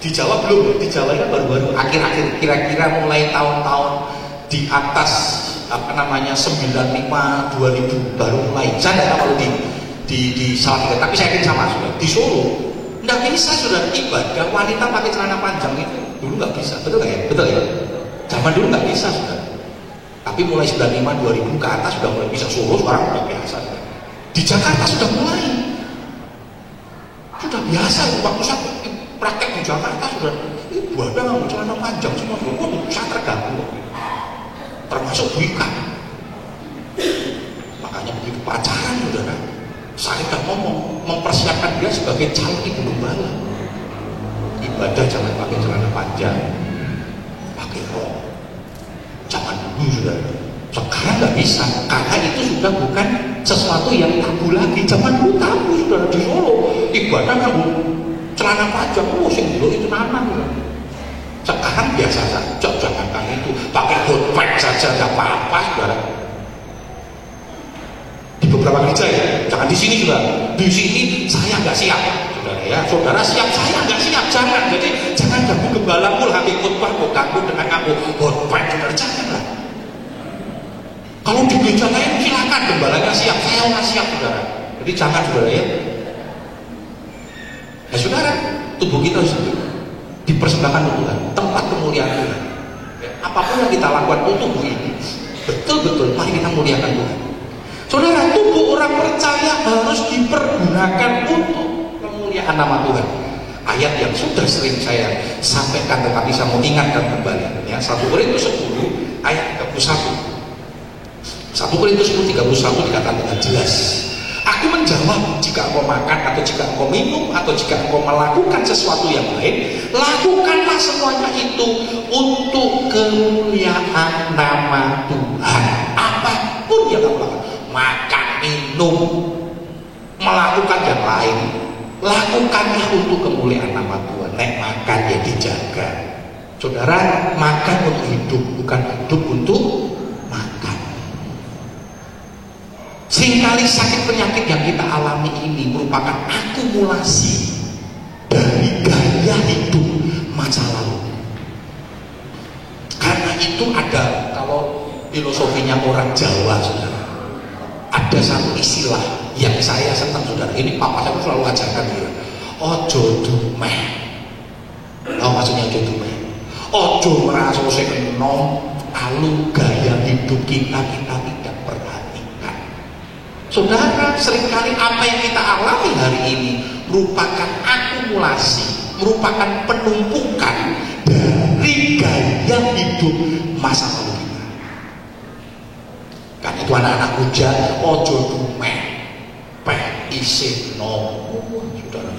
Di Jawa belum, di Jawa ini baru-baru akhir-akhir kira-kira mulai tahun-tahun di atas 95 2000 baru mulai. Saya nggak tahu kalau di Salatiga, tapi saya yakin sama sudah di Solo nggak bisa sudah ibadah wanita pakai celana panjang itu dulu nggak bisa, betul nggak ya? Betul ya? Zaman dulu nggak bisa sudah. Tapi mulai 95 2000 ke atas sudah mulai bisa. Solo sekarang udah biasa sudah. Di Jakarta sudah mulai. Sudah biasa waktu saya praktek di Jakarta sudah ibadah nggak celana panjang semua. Saya terganggu. Termasuk berikan. Makanya begitu pacaran saudara, saya sudah ngomong mempersiapkan dia sebagai calon ibu gembala. Ibadah jangan pakai celana panjang, pakai rok. Jangan dulu saudara. Sekarang nggak bisa karena itu sudah bukan sesuatu yang tabu lagi. Zaman dulu tabu saudara di Solo ibadah kamu celana panjang, sing dulu itu nanang. Sekarang biasa saja, jangankan itu pakai hot pants saja nggak apa-apa saudara. Di beberapa gereja ya, jangan di sini juga. Di sini saya nggak siap saudara ya. Saudara siap, saya nggak siap, jangan. Jadi jangan ganggu gembalamu lagi khotbah kok ganggu dengan kamu hot pants saudara, janganlah. Kalau di gereja lain silakan gembalanya siap, saya nggak siap saudara. Jadi jangan saudara ya. Nah saudara, tubuh kita harus dipersembahkan untuk Tuhan, tempat kemuliaan Tuhan. Ya, apapun yang kita lakukan untuk tubuh ini, betul-betul mari kita muliakan Tuhan. Saudara, tubuh orang percaya harus dipergunakan untuk kemuliaan nama Tuhan. Ayat yang sudah sering saya sampaikan, tetapi saya mau ingatkan kembali. Ya, 1 Korintus 10 ayat 31. 1 Korintus 10 31 dikatakan dengan jelas. Aku menjawab, jika engkau makan atau jika engkau minum atau jika engkau melakukan sesuatu yang lain, lakukanlah semuanya itu untuk kemuliaan nama Tuhan. Apapun yang kamu lakukan, makan, minum, melakukan yang lain, lakukanlah untuk kemuliaan nama Tuhan. Nek makan ya dijaga. Saudara, makan untuk hidup, bukan hidup untuk makan. Seringkali sakit penyakit yang kita alami ini merupakan akumulasi dari gaya hidup masa lalu. Karena itu ada, kalau filosofinya orang Jawa, saudara, ada satu istilah yang saya senang, saudara. Ini papa saya selalu ajarkan dia. Ojo dumeh. Oh, maksudnya ojo dumeh. Ojo merasa sing enom, lalu gaya hidup kita tidak perhatikan. Saudara, seringkali apa yang kita alami hari ini merupakan akumulasi, merupakan penumpukan dari gaya hidup masa lalu kita. Kan itu anak-anak hujan, ojo dumeh, peh isin no, saudara,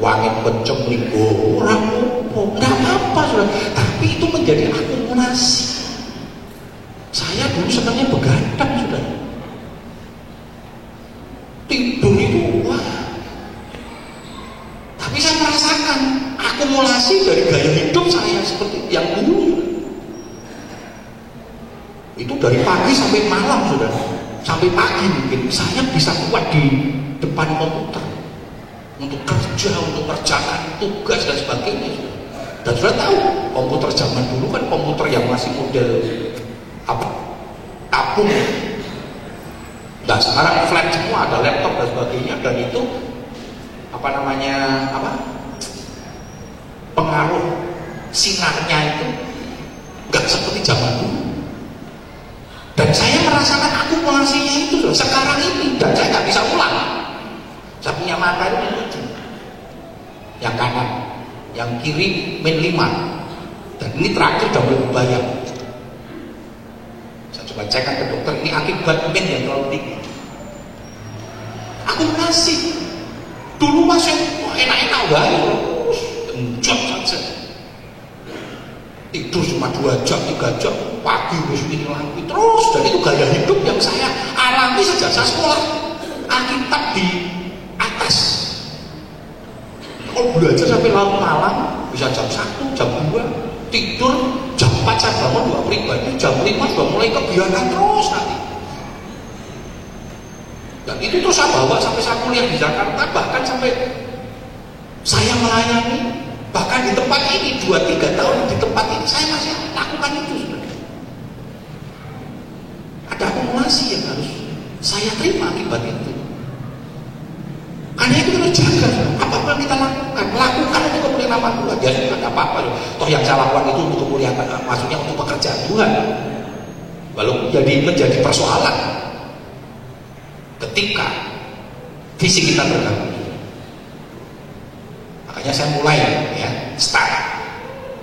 wangit kenceng linggo, orang nggak apa-apa, saudara. Tapi itu menjadi akumulasi. Saya dulu senangnya begadang, saudara. Tidur itu wah, tapi saya merasakan akumulasi dari gaya hidup saya seperti yang dulu. Itu dari pagi sampai malam, saudara, sampai pagi mungkin saya bisa kuat di depan komputer untuk kerja, untuk kerjakan tugas dan sebagainya, saudara. Dan saudara tahu komputer zaman dulu kan komputer yang masih model apa, tabung. Nah sekarang flat semua, ada laptop dan sebagainya, dan itu apa namanya, apa, pengaruh sinarnya itu nggak seperti zaman dulu. Dan saya merasakan akumulasinya itu sekarang ini, dan saya nggak bisa ulang. Saya punya mata itu yang lucu, yang kanan, yang kiri min 5, dan ini terakhir udah mulai berbayang. Coba cekkan ke dokter, ini akibat min yang terlalu tinggi. Akumulasi. Dulu masih enak-enak banget, genjot saja. Tidur cuma 2 jam, 3 jam, pagi wis ini lagi terus. Dan itu gaya hidup yang saya alami sejak saya sekolah Alkitab di atas. Kalau belajar sampai larut malam, bisa jam 1, jam 2, tidur jam 4 saya bangun 2 pribadi, jam 5 sudah mulai kebiasaan terus nanti. Dan itu terus saya bawa sampai saya kuliah di Jakarta, bahkan sampai saya melayani, bahkan di tempat ini 2-3 tahun di tempat ini saya masih lakukan itu, sebenarnya. Ada akumulasi yang harus saya terima akibat itu. Karena itu kita jaga, apa-apa kita lakukan untuk kemuliaan nama Tuhan. Ya sudah, tidak apa-apa. Toh yang saya lakukan itu untuk kemuliaan, maksudnya untuk pekerjaan Tuhan. Lalu menjadi persoalan ketika visi kita terganggu. Makanya saya mulai start.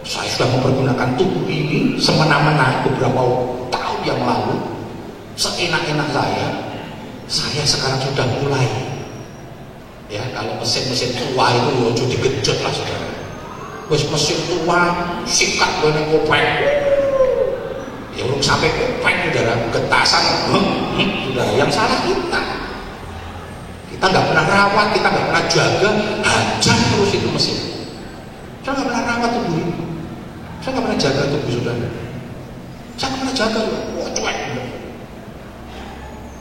Saya sudah mempergunakan tubuh ini semena-mena beberapa tahun yang lalu, seenak-enak saya sekarang sudah mulai. Ya, kalau mesin-mesin tua itu ojo digejot lah, saudara. Wes mesin tua sikat gue kopeng. Ya belum sampai kopeng, saudara, getasan, saudara. Yang salah kita. Kita nggak pernah rawat, kita nggak pernah jaga, hajar terus itu mesin. Saya nggak pernah rawat tubuh ini. Saya nggak pernah jaga tubuh, saudara. Saya nggak pernah jaga, wah cuek.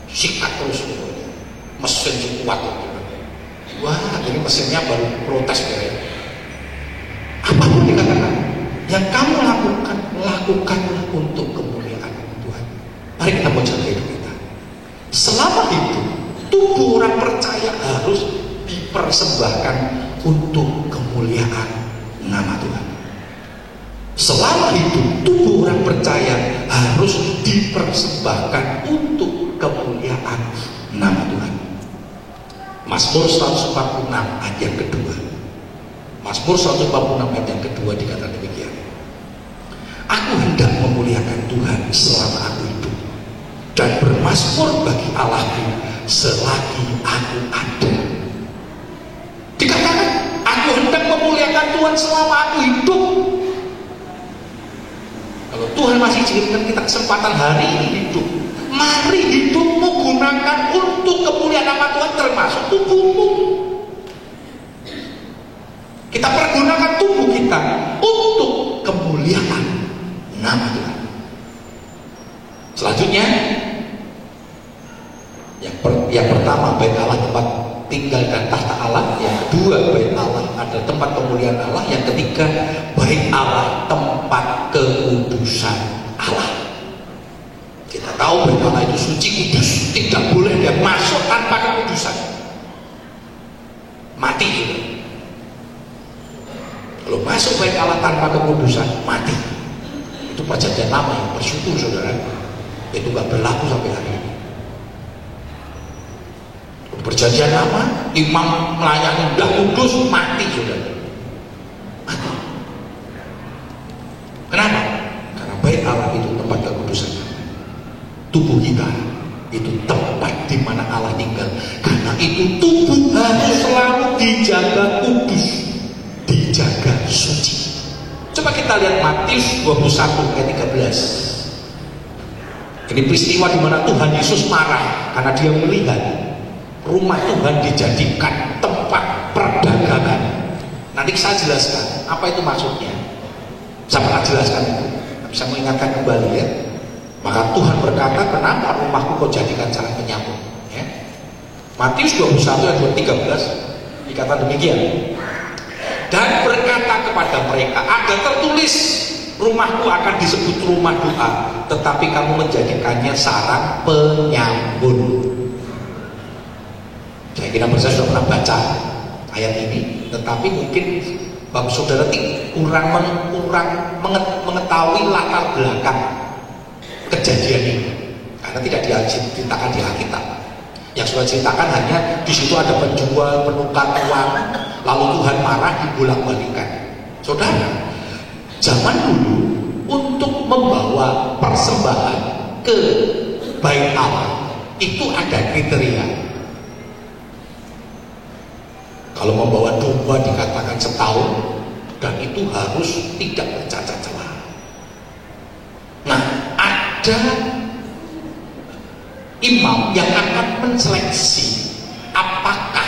Sikat terus, mesin kuat. Wah, ini mesinnya baru protes ya. Apapun dikatakan, yang kamu lakukanlah untuk kemuliaan Tuhan. Mari kita menjaga hidup kita. Selama hidup, tubuh orang percaya harus dipersembahkan untuk kemuliaan nama Tuhan. Selama hidup, tubuh orang percaya harus dipersembahkan untuk kemuliaan nama Tuhan. Mazmur 146 ayat yang kedua. Mazmur 146 ayat yang kedua dikatakan demikian. Aku hendak memuliakan Tuhan selama aku hidup, dan bermazmur bagi Allahku selagi aku dengan Tuhan selama aku hidup. Kalau Tuhan masih berikan kita kesempatan hari ini hidup, mari hidupmu gunakan untuk kemuliaan nama Tuhan, termasuk tubuhmu. Kita pergunakan tubuh kita untuk kemuliaan nama Tuhan. Selanjutnya, yang pertama, bait Allah tempat tinggal dan tahta Allah. Yang kedua, bait Allah adalah tempat kemuliaan Allah. Yang ketiga, bait Allah tempat kekudusan Allah. Kita tahu bait Allah itu suci, kudus, tidak boleh dia masuk tanpa kekudusan, mati juga. Kalau masuk bait Allah tanpa kekudusan, mati. Itu perjanjian lama yang bersyukur saudara, itu gak berlaku sampai hari ini. Perjanjian lama, imam melayani udah kudus, mati saudara, mati. Kenapa? Karena bait Allah itu tempat kekudusan. Tubuh kita itu tempat di mana Allah tinggal. Karena itu tubuh harus selalu dijaga kudus, dijaga suci. Coba kita lihat Matius 21 ayat 13. Ini peristiwa di mana Tuhan Yesus marah karena dia melihat rumah Tuhan dijadikan tempat perdagangan. Nanti saya jelaskan apa itu maksudnya. Saya pernah jelaskan itu, bisa mengingatkan kembali ya. Maka Tuhan berkata, kenapa rumahku kau jadikan sarang penyambung? Ya. Matius 21 ayat 13 dikatakan demikian. Dan berkata kepada mereka, ada tertulis, rumahku akan disebut rumah doa, tetapi kamu menjadikannya sarang penyambun. Saya kira saya sudah pernah baca ayat ini, tetapi mungkin Bapak Saudara kurang mengetahui latar belakang kejadian ini, karena tidak diceritakan di Alkitab. Yang sudah ceritakan hanya di situ ada penjual, penukar uang, lalu Tuhan marah, dibolak-balikan. Saudara, zaman dulu untuk membawa persembahan ke bait Allah itu ada kriteria. Kalau membawa domba dikatakan setahun, dan itu harus tidak bercacat celah. Nah, ada imam yang akan menseleksi apakah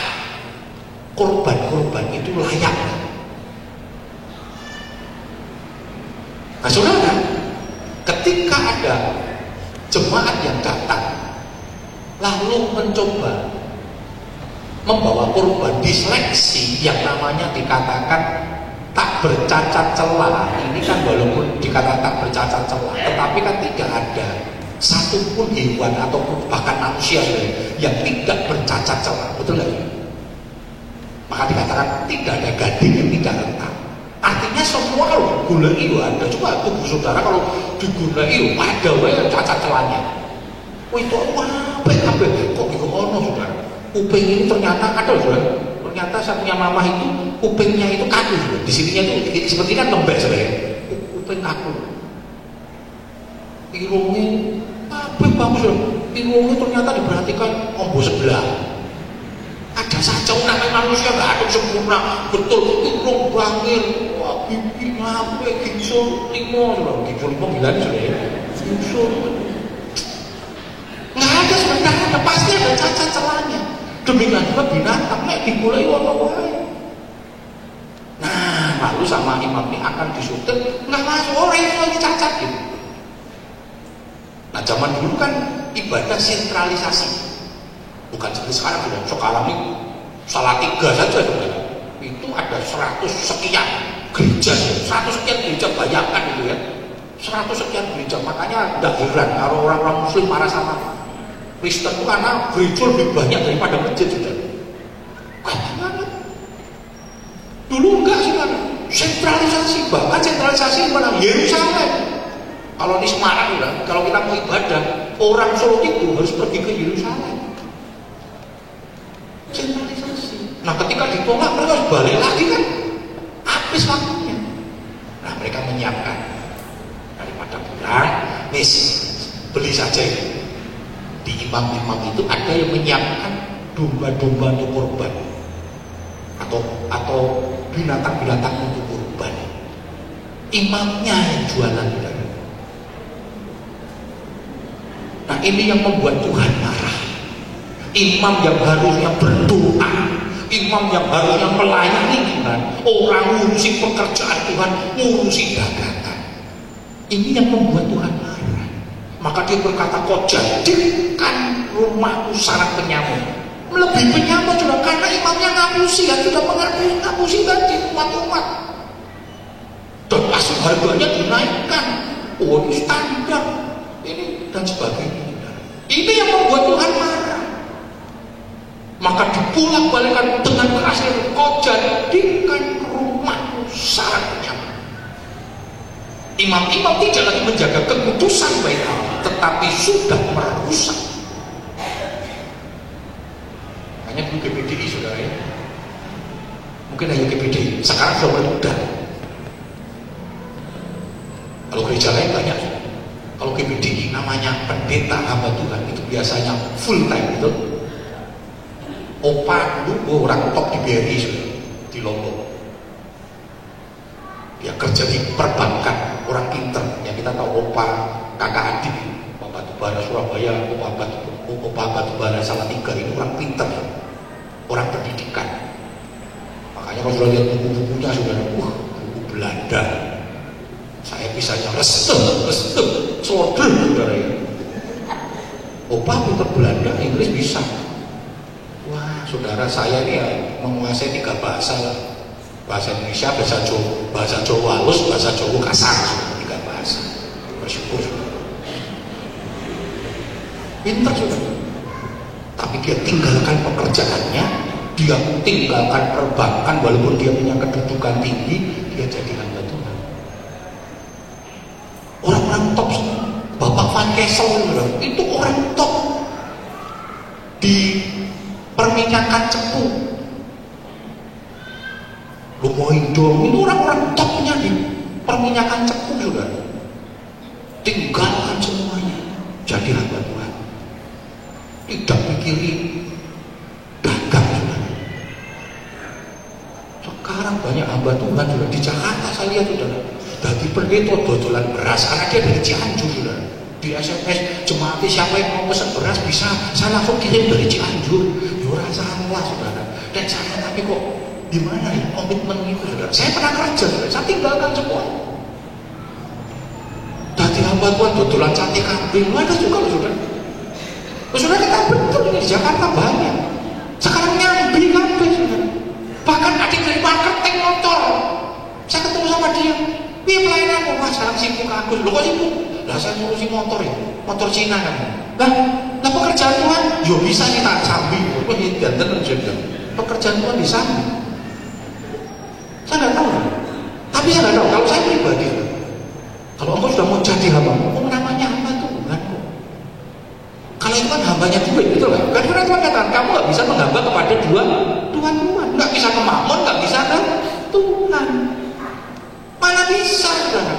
korban-korban itu layak. Nah saudara, ketika ada jemaat yang datang lalu mencoba membawa korban, diseleksi yang namanya dikatakan tak bercacat celah. Ini kan walaupun dikatakan tak bercacat celah, tetapi kan tidak ada satupun hewan ataupun bahkan manusia yang tidak bercacat celah, betul nggak? Maka dikatakan tidak ada gading yang tidak rentan. Artinya semua kalau gula itu ada. Coba tubuh saudara kalau digula itu ada yang cacat celahnya. Oh itu apa? Kok itu ono saudara? Kuping ini ternyata ada saudara. Ternyata saya punya mama itu kupingnya itu kaku saudara. Di sininya itu seperti kan lembek saudara. Kuping kaku. Irungnya apa bagus saudara? Irungnya ternyata diperhatikan ombo sebelah. Ada saja namanya manusia nggak ada sempurna, betul. Irung bangir, wah pipi ngape, gingsul limo saudara. Gingsul limo gila nih saudara. Gingsul nggak ada sebenarnya, pasti ada cacat celahnya. Demikian juga binatang kayak dimulai wae. Nah, lalu sama imam ini akan disuntik, nggak masuk orang itu lagi cacat gitu. Nah, zaman dulu kan ibadah sentralisasi, bukan seperti sekarang sudah. Sekarang ini salah 3 saja sudah. Itu ada 100 sekian gereja, 100 sekian gereja, bayangkan itu ya. 100 sekian gereja, makanya tidak heran kalau orang-orang Muslim marah sama Kristen itu karena gereja lebih banyak daripada masjid sudah. Gimana? Dulu enggak sih kan, sentralisasi, bahkan sentralisasi mana? Yerusalem. Kalau di Semarang udah, kalau kita mau ibadah, orang Solo itu harus pergi ke Yerusalem. Sentralisasi. Nah ketika ditolak mereka harus balik lagi kan, habis waktunya. Nah mereka menyiapkan daripada pulang, beli saja itu. Di imam-imam itu ada yang menyiapkan domba-domba untuk korban. Nah, atau binatang-binatang untuk kurban. Imamnya yang jualan. Nah, ini yang membuat Tuhan marah. Imam yang harusnya berdoa, imam yang harusnya melayani Tuhan, orang ngurusi pekerjaan Tuhan, ngurusi dagangan. Ini yang membuat Tuhan marah. Maka dia berkata, kau jadikan rumahku sarang penyamun. Melebihi penyamun juga karena imamnya ngapusi, ya tidak ngapusi tadi umat-umat. Dan pasti harganya dinaikkan. Oh, ini standar, ini dan sebagainya. Ini yang membuat Tuhan marah. Maka dipulak-balikan dengan keras, kau jadikan rumahku sarang penyamun. Imam-imam tidak lagi menjaga kekudusan bait Allah, tetapi sudah merusak. Hanya dulu GPDI, saudara ya. Mungkin hanya GPDI, sekarang sudah berubah. Kalau gereja lain banyak. Kalau GPDI namanya pendeta hamba Tuhan, itu biasanya full time gitu. Opa dulu orang top di BRI di Lombok. Ya kerja di perbankan, orang pinter yang kita tahu. Opa kakak adik, Opa Batubara Surabaya, Opa Batubara Salatiga, ini orang pinter, orang pendidikan. Makanya kalau sudah lihat buku-bukunya sudah, buku Belanda, saya bisanya restem, solder, saudara ya. Opa pinter Belanda, Inggris bisa. Wah, saudara saya ini ya menguasai 3 bahasa lah. Bahasa Indonesia, bahasa Jawa halus, bahasa Jawa kasar, 3 bahasa. Bersyukur. Pinter sudah. Tapi dia tinggalkan pekerjaannya, dia tinggalkan perbankan walaupun dia punya kedudukan tinggi, dia jadi hamba Tuhan. Orang-orang top semua. Bapak Van Kessel itu orang top di perminyakan cepu. Lumoindo itu orang-orang topnya di perminyakan cepu, saudara. Tinggalkan semuanya, jadi hamba Tuhan. Tidak pikirin dagang, saudara. Sekarang banyak hamba Tuhan sudah di Jakarta, saya lihat, saudara. Dari pendeta dodolan beras karena dia dari Cianjur, saudara. Di SMS jemaat siapa yang mau pesan beras bisa, saya langsung kirim dari Cianjur. Yura salah, saudara. Dan saya tapi kok gimana ya komitmen itu, saudara? Saya pernah kerja, saudara. Saya tinggalkan semua. Dari hamba Tuhan dodolan sate kambing, ada juga, saudara. Saudara kita betul ini di Jakarta banyak. Sekarang nyambi kambing, saudara. Bahkan adik dari marketing motor, saya ketemu sama dia. Dia pelayananmu, mas sekarang sibuk aku. Loh kok sibuk? Lah saya ngurusi motor ya, motor Cina kan. Lah pekerjaan Tuhan, yo bisa nih tak sambil. Kok dan pekerjaan Tuhan di sana. Saya nggak tahu. Tapi saya nggak tahu. Kalau saya pribadi, kalau engkau sudah mau jadi hamba, namanya hamba Tuhan kok. Kalau itu kan hambanya duit, betul kan? Kan Tuhan katakan kamu nggak bisa menghamba kepada dua Tuhan, nggak bisa ke Mammon, nggak bisa ke Tuhan. Mana bisa, saudara?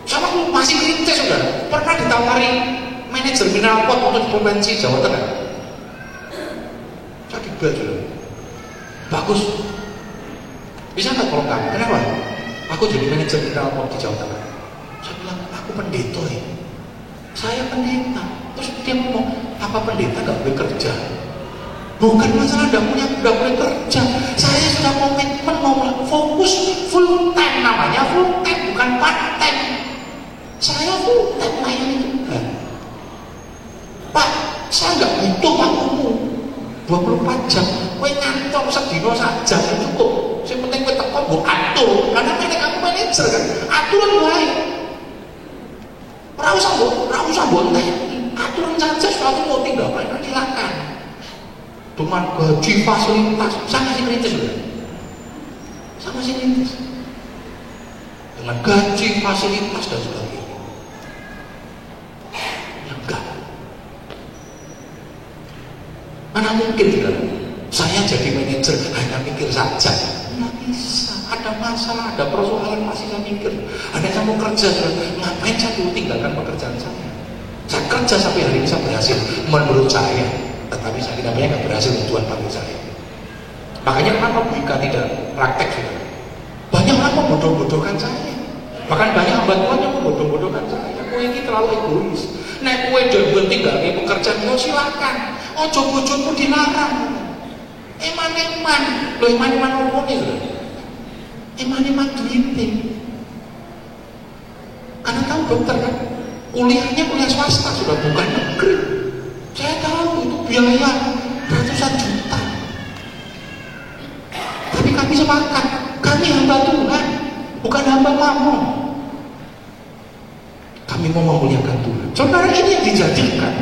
Sama aku masih ngerintis, saudara. Pernah ditawari manajer mineral pot untuk provinsi Jawa Tengah. Saya dibayar, saudara. Bagus. Bisa nggak tolong kamu? Kenapa? Aku jadi manajer mineral pot di Jawa Tengah. Saya bilang, aku pendeta ya. Saya pendeta. Terus dia ngomong, apa pendeta nggak boleh kerja? Bukan masalah nggak boleh kerja. Saya sudah komitmen mau fokus full time, namanya full time bukan part time. Saya full time layani Tuhan. Pak, saya nggak butuh waktumu 24 jam. Kowe ngantor sedino saja cukup. Yang penting kowe teko mbok atur. Karena kamu manajer kan, aturan wae. Ora usah mbok aturan saja. Suatu mau tinggal silakan. Dengan gaji fasilitas, sama si kritis, sama si kritis. Dengan gaji fasilitas dan sebagainya. Ya enggak. Mana mungkin, saudara? Saya jadi manajer hanya mikir saja. Nggak bisa. Ada masalah, ada persoalan masih saya mikir. Ada kamu kerja, ngapain saya dulu tinggalkan pekerjaan saya? Saya kerja sampai hari ini saya berhasil, menurut saya. Tetapi saya tidak banyak berhasil, Tuhan panggil saya. Makanya kenapa Bu Ika tidak praktek juga? Banyak orang membodoh-bodohkan saya. Bahkan banyak hamba Tuhan yang membodoh-bodohkan saya. Kowe ini terlalu egois. Nek kowe dhewe tinggal ke pekerjaan yo silakan. Ojo bojomu dilarang. Eman-eman, lho eman-eman opo iki lho. Eman-eman duite. Karena tahu dokter kan, kuliahnya kuliah swasta sudah bukan negeri. Saya tahu itu biaya ratusan juta. Tapi kami sepakat, kami hamba Tuhan, bukan hamba mamon. Kami mau memuliakan Tuhan. Saudara, ini yang dijadikan.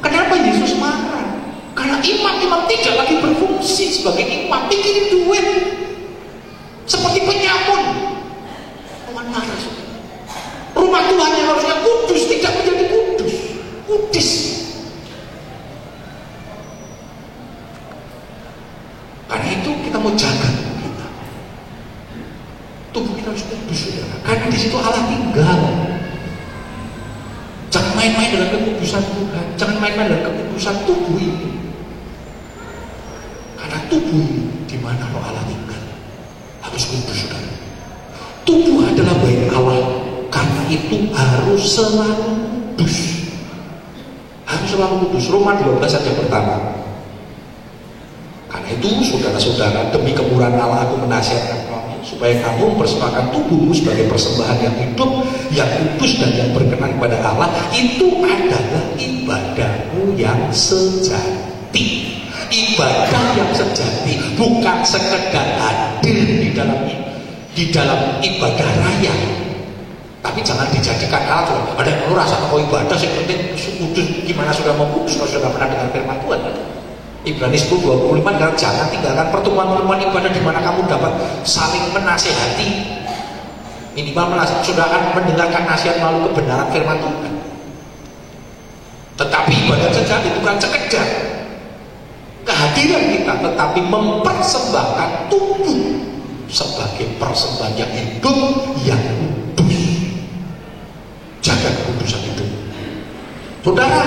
Kenapa Yesus marah? Karena imam-imam tidak lagi berfungsi sebagai imam, pikirin duit. Seperti penyamun. Tuhan marah. Rumah Tuhan yang harusnya kudus tidak menjadi kudus. Kudus. Karena itu kita mau jaga tubuh kita. Tubuh kita harus kudus, saudara. Karena di situ Allah tinggal. Jangan main-main dengan kekudusan Tuhan. Jangan main-main dengan kekudusan tubuh ini. Karena tubuh ini di mana roh Allah tinggal harus kudus, saudara. Tubuh adalah baik Allah. Karena itu harus selalu kudus. Harus selalu kudus. Roma 12 ayat pertama. Karena itu saudara-saudara, demi kemurahan Allah aku menasihatkan kamu supaya kamu mempersembahkan tubuhmu sebagai persembahan yang hidup, yang kudus dan yang berkenan kepada Allah. Itu adalah ibadahmu yang sejati. Ibadah yang sejati bukan sekedar hadir di dalam ibadah raya. Tapi jangan dijadikan hal ada yang lu rasa kau ibadah sih penting kudus. Gimana sudah mau kudus kalau sudah pernah dengar firman Tuhan? Ibrani 10:25 jangan tinggalkan pertemuan-pertemuan ibadah di mana kamu dapat saling menasehati. Minimal sudah akan mendengarkan nasihat melalui kebenaran firman Tuhan. Tetapi ibadah sejati bukan sekedar kehadiran kita, tetapi mempersembahkan tubuh sebagai persembahan yang hidup, yang kudus. Jaga kekudusan itu, saudara.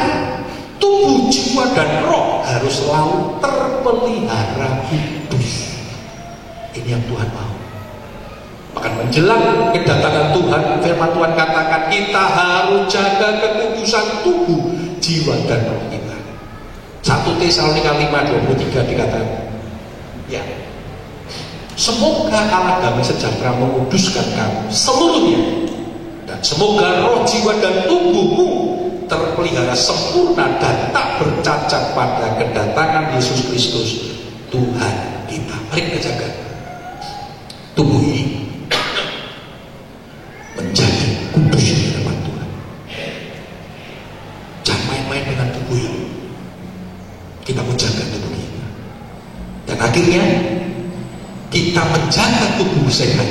Tubuh, jiwa, dan roh harus selalu terpelihara kudus. Ini yang Tuhan mau. Maka menjelang kedatangan Tuhan, firman Tuhan katakan kita harus jaga kekudusan tubuh, jiwa, dan roh kita. 1 Tesalonika 5:23 dikatakan, ya, semoga Allah damai sejahtera menguduskan kamu seluruhnya, dan semoga roh, jiwa, dan tubuhmu terpelihara sempurna dan tak bercacat pada kedatangan Yesus Kristus Tuhan kita. Mari kita jaga tubuh ini menjadi kudus di hadapan Tuhan. Jangan main-main dengan tubuh ini. Kita mau jaga tubuh kita. Dan akhirnya kita menjaga tubuh sehat.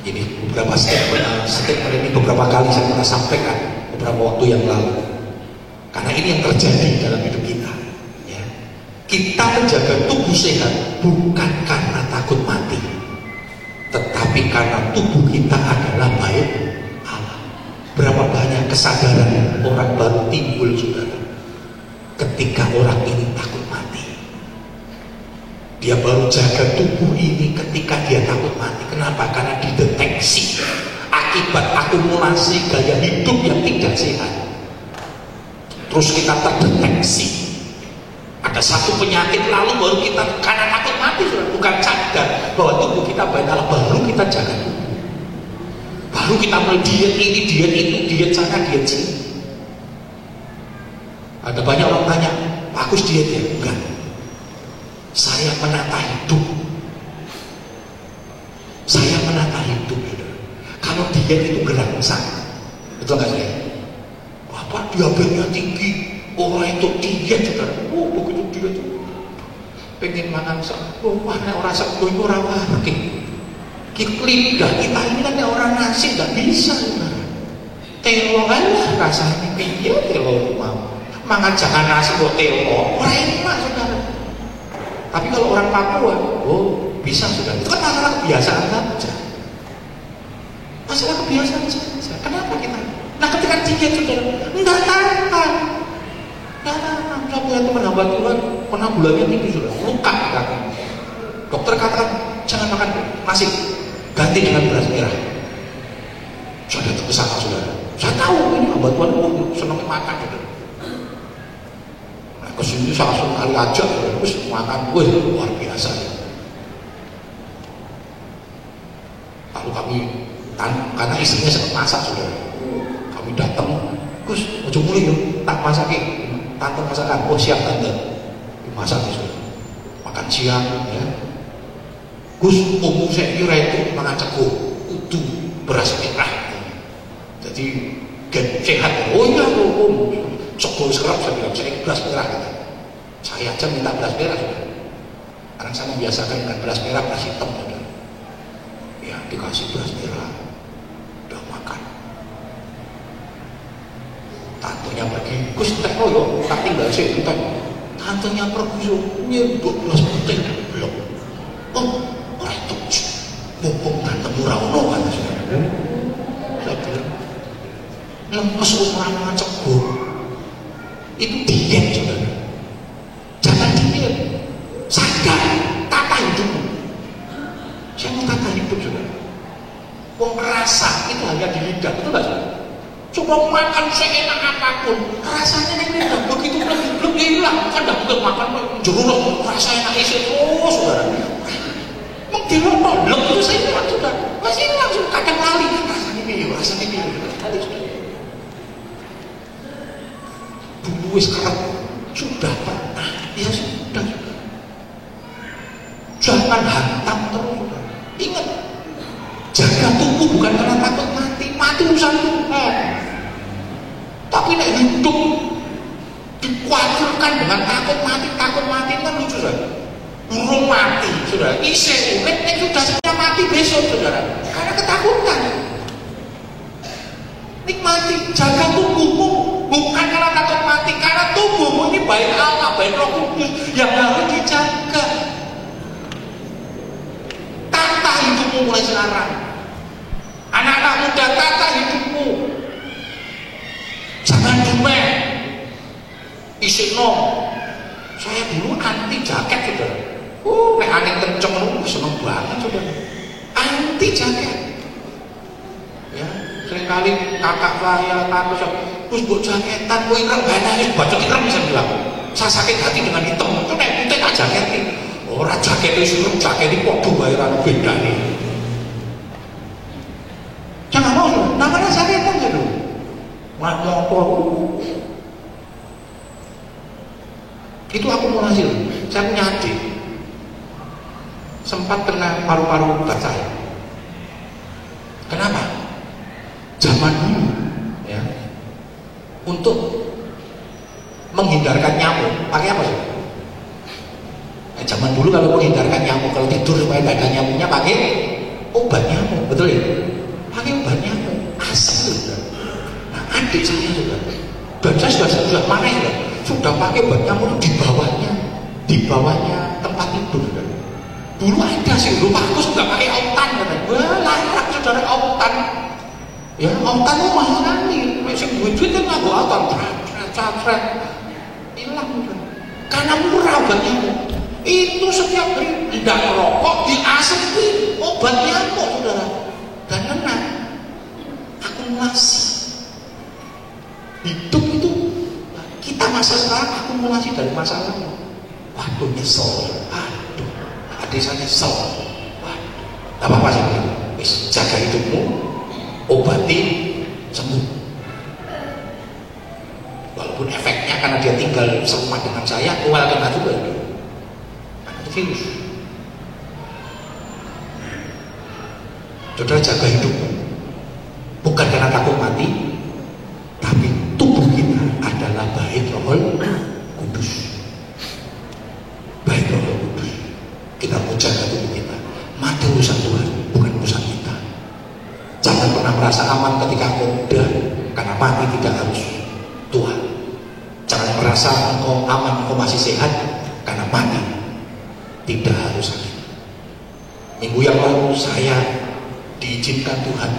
Ini beberapa statement ini beberapa kali saya pernah sampaikan beberapa waktu yang lalu. Karena ini yang terjadi dalam hidup kita. Ya. Kita menjaga tubuh sehat bukan karena takut mati, tetapi karena tubuh kita adalah baik Allah. Berapa banyak kesadaran orang baru timbul, saudara, ketika orang ini takut mati. Dia baru jaga tubuh ini ketika dia takut mati. Kenapa? Karena dideteksi akibat akumulasi gaya hidup yang tidak sehat. Terus kita terdeteksi ada satu penyakit, lalu baru kita karena takut mati, bukan sadar bahwa tubuh kita baik Allah, baru kita jaga tubuh. Baru kita mulai diet ini, diet itu, diet sana, diet sini. Ada banyak orang tanya, bagus diet ya? Enggak. Saya menata hidup. Saya menata hidup. Kalau diet itu gerangsang, betul nggak saya? Bapak diabetesnya tinggi, orang itu diet juga. Oh, begitu diet itu pengen makan sego, mana orang sego itu orang lagi. Lidah kita ini kan orang nasi nggak bisa. Telo aja rasanya piye telo mau. Mangan jangan nasi buat telo, orang enak, saudara. Tapi kalau orang Papua, oh bisa, sudah. Itu kan masalah kebiasaan saja. Masalah kebiasaan saja. Kenapa kita? Nah ketika diet, saudara, enggak tahan. Saya punya teman hamba Tuhan, pernah gulanya tinggi, sudah luka kaki. Dokter katakan jangan makan nasi, ganti dengan beras merah. Saya datang ke sana, saudara. Saya tahu ini hamba Tuhan senang makan, saudara. Nah, kesini saya langsung kali aja, terus makan, luar biasa. Lalu kami, karena istrinya sempat masak, saudara. Kami datang, Gus, ojo mulai yuk, tak masakin, tante masakan, oh siap tante, masak saudara. Makan siang, ya. Gus, umum saya kira itu mangan ceko, utuh, beras merah. Jadi sehat. Oh iya, ceko sekarang saya bilang saya beras merah. Gitu. Saya aja minta beras merah, saudara. Karena saya membiasakan dengan beras merah, beras hitam, saudara. Ya dikasih beras merah, udah makan. Tantenya pergi, Gus entek yo, tak tinggal sih entek. Tantenya pergi nyebut beras putih belum. Oh, ora itu. Mumpung tante ora ono kan saudara. Saya bilang, lemes orang ngacak itu diet saudara. Jangan diet, sadar, tata hidupmu. Saya mau tata hidup saudara. Wong rasa itu hanya di lidah, betul nggak saudara? Coba makan seenak apapun, rasanya nih lidah begitu belum hilang. Kan dah bukan makan jeruk, rasa enak isi terus saudara. Mengkira tolong itu saya bilang saudara, masih langsung kadang lali. Rasanya ini, dulu sekarang sudah pernah, ya sudah. Jangan hantam terus, saudara. Ingat, jaga tubuh bukan karena takut mati. Mati urusan Tuhan. Tapi nek hidup dikhawatirkan dengan takut mati kan lucu saudara. Burung mati, saudara. Isih urip nek sudah siap mati besok, saudara. Karena ketakutan. Nikmati, jaga tubuhmu bukan karena takut mati, karena tubuhmu ini baik Allah, baik Roh Kudus yang harus dijaga. Tata hidupmu mulai sekarang. Anak-anak muda, tata hidupmu. Jangan cuma isi nom. Saya dulu anti jaket, saudara. Nek angin kenceng, seneng banget, saudara. Anti jaket. Ya. Seringkali kakak saya, tante saya, terus buat jaketan, gue ireng banyak, baca ireng bisa bilang. Saya sakit hati dengan hitam, itu nek putih tak jaketin. Orang jaket itu suruh jaket ini podo bayaran beda nih. Jangan mau, namanya jaketan ya dulu. Motor. Itu akumulasi. Saya punya adik, sempat kena paru-paru obat saya. Kenapa? Zaman dulu ya, untuk menghindarkan nyamuk pakai apa sih? Zaman dulu kalau menghindarkan nyamuk, kalau tidur supaya tidak ada nyamuknya pakai obat nyamuk, betul ya? Pakai obat nyamuk asli. Nah adik saya juga, dan saya sudah mana ya? Sudah pakai obat nyamuk di bawahnya tempat tidur. Dulu ada sih, dulu bagus nggak pakai autan, wah layak saudara autan. Ya, autan itu mahal sekali. Masih duit kan nggak autan, cacret, hilang. Karena murah obat nyamuk. Itu setiap hari tidak merokok, diasepi obat nyamuk, saudara. Dan enak. Akumulasi. Hidup itu kita masa sekarang akumulasi dari masa lalu. Waduh nyesel, aduh, adik saya nyesel. Waduh, tak apa-apa sih. Jaga hidupmu. Obati sembuh. Walaupun efeknya karena dia tinggal serumah dengan saya, kual kena juga. Karena itu virus. Saudara jaga hidupmu. Bukan karena takut mati, tapi tubuh kita adalah bait Roh Kudus. Bait Roh Kudus. Kita mau jaga tubuh kita. Mati urusan Tuhan, bukan urusan kita. Jangan pernah merasa aman ketika engkau muda, karena mati tidak harus Tuhan. Jangan merasa engkau aman, engkau masih sehat, karena mati tidak harus sakit. Minggu yang lalu saya diizinkan Tuhan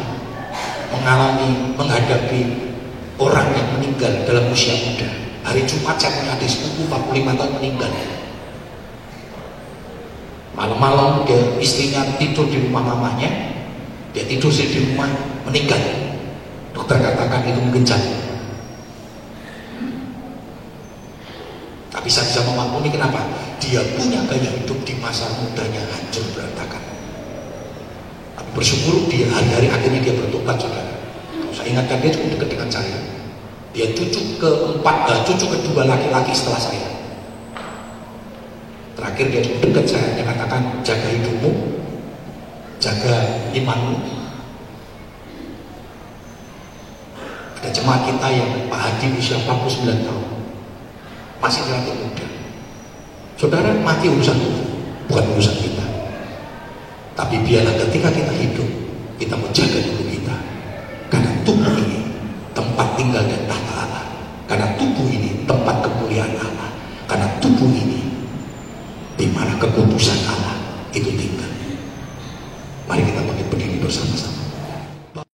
menghadapi orang yang meninggal dalam usia muda. Hari Jumat saya punya adik sepupu 45 tahun meninggal. Malam-malam dia istrinya tidur di rumah mamanya, dia tidur di rumah, meninggal. Dokter katakan itu mungkin jantung. Tapi saya bisa memaklumi kenapa dia punya gaya hidup di masa mudanya hancur berantakan. Tapi bersyukur dia hari-hari akhirnya dia bertobat, saudara. Kalau saya ingatkan dia cukup dekat dengan saya. Dia cucu kedua laki-laki setelah saya. Terakhir dia cukup dekat saya, dia katakan jaga hidupmu, jaga imanmu. Ada jemaat kita yang Pak Hadi usia 49 tahun, masih relatif muda. Saudara, mati urusan Tuhan, bukan urusan kita. Tapi biarlah ketika kita hidup, kita menjaga tubuh kita, karena tubuh ini tempat tinggal dan tahta Allah, karena tubuh ini tempat kemuliaan Allah, karena tubuh ini di mana kekudusan Allah itu tinggal. Mari kita bangkit berdiri bersama-sama.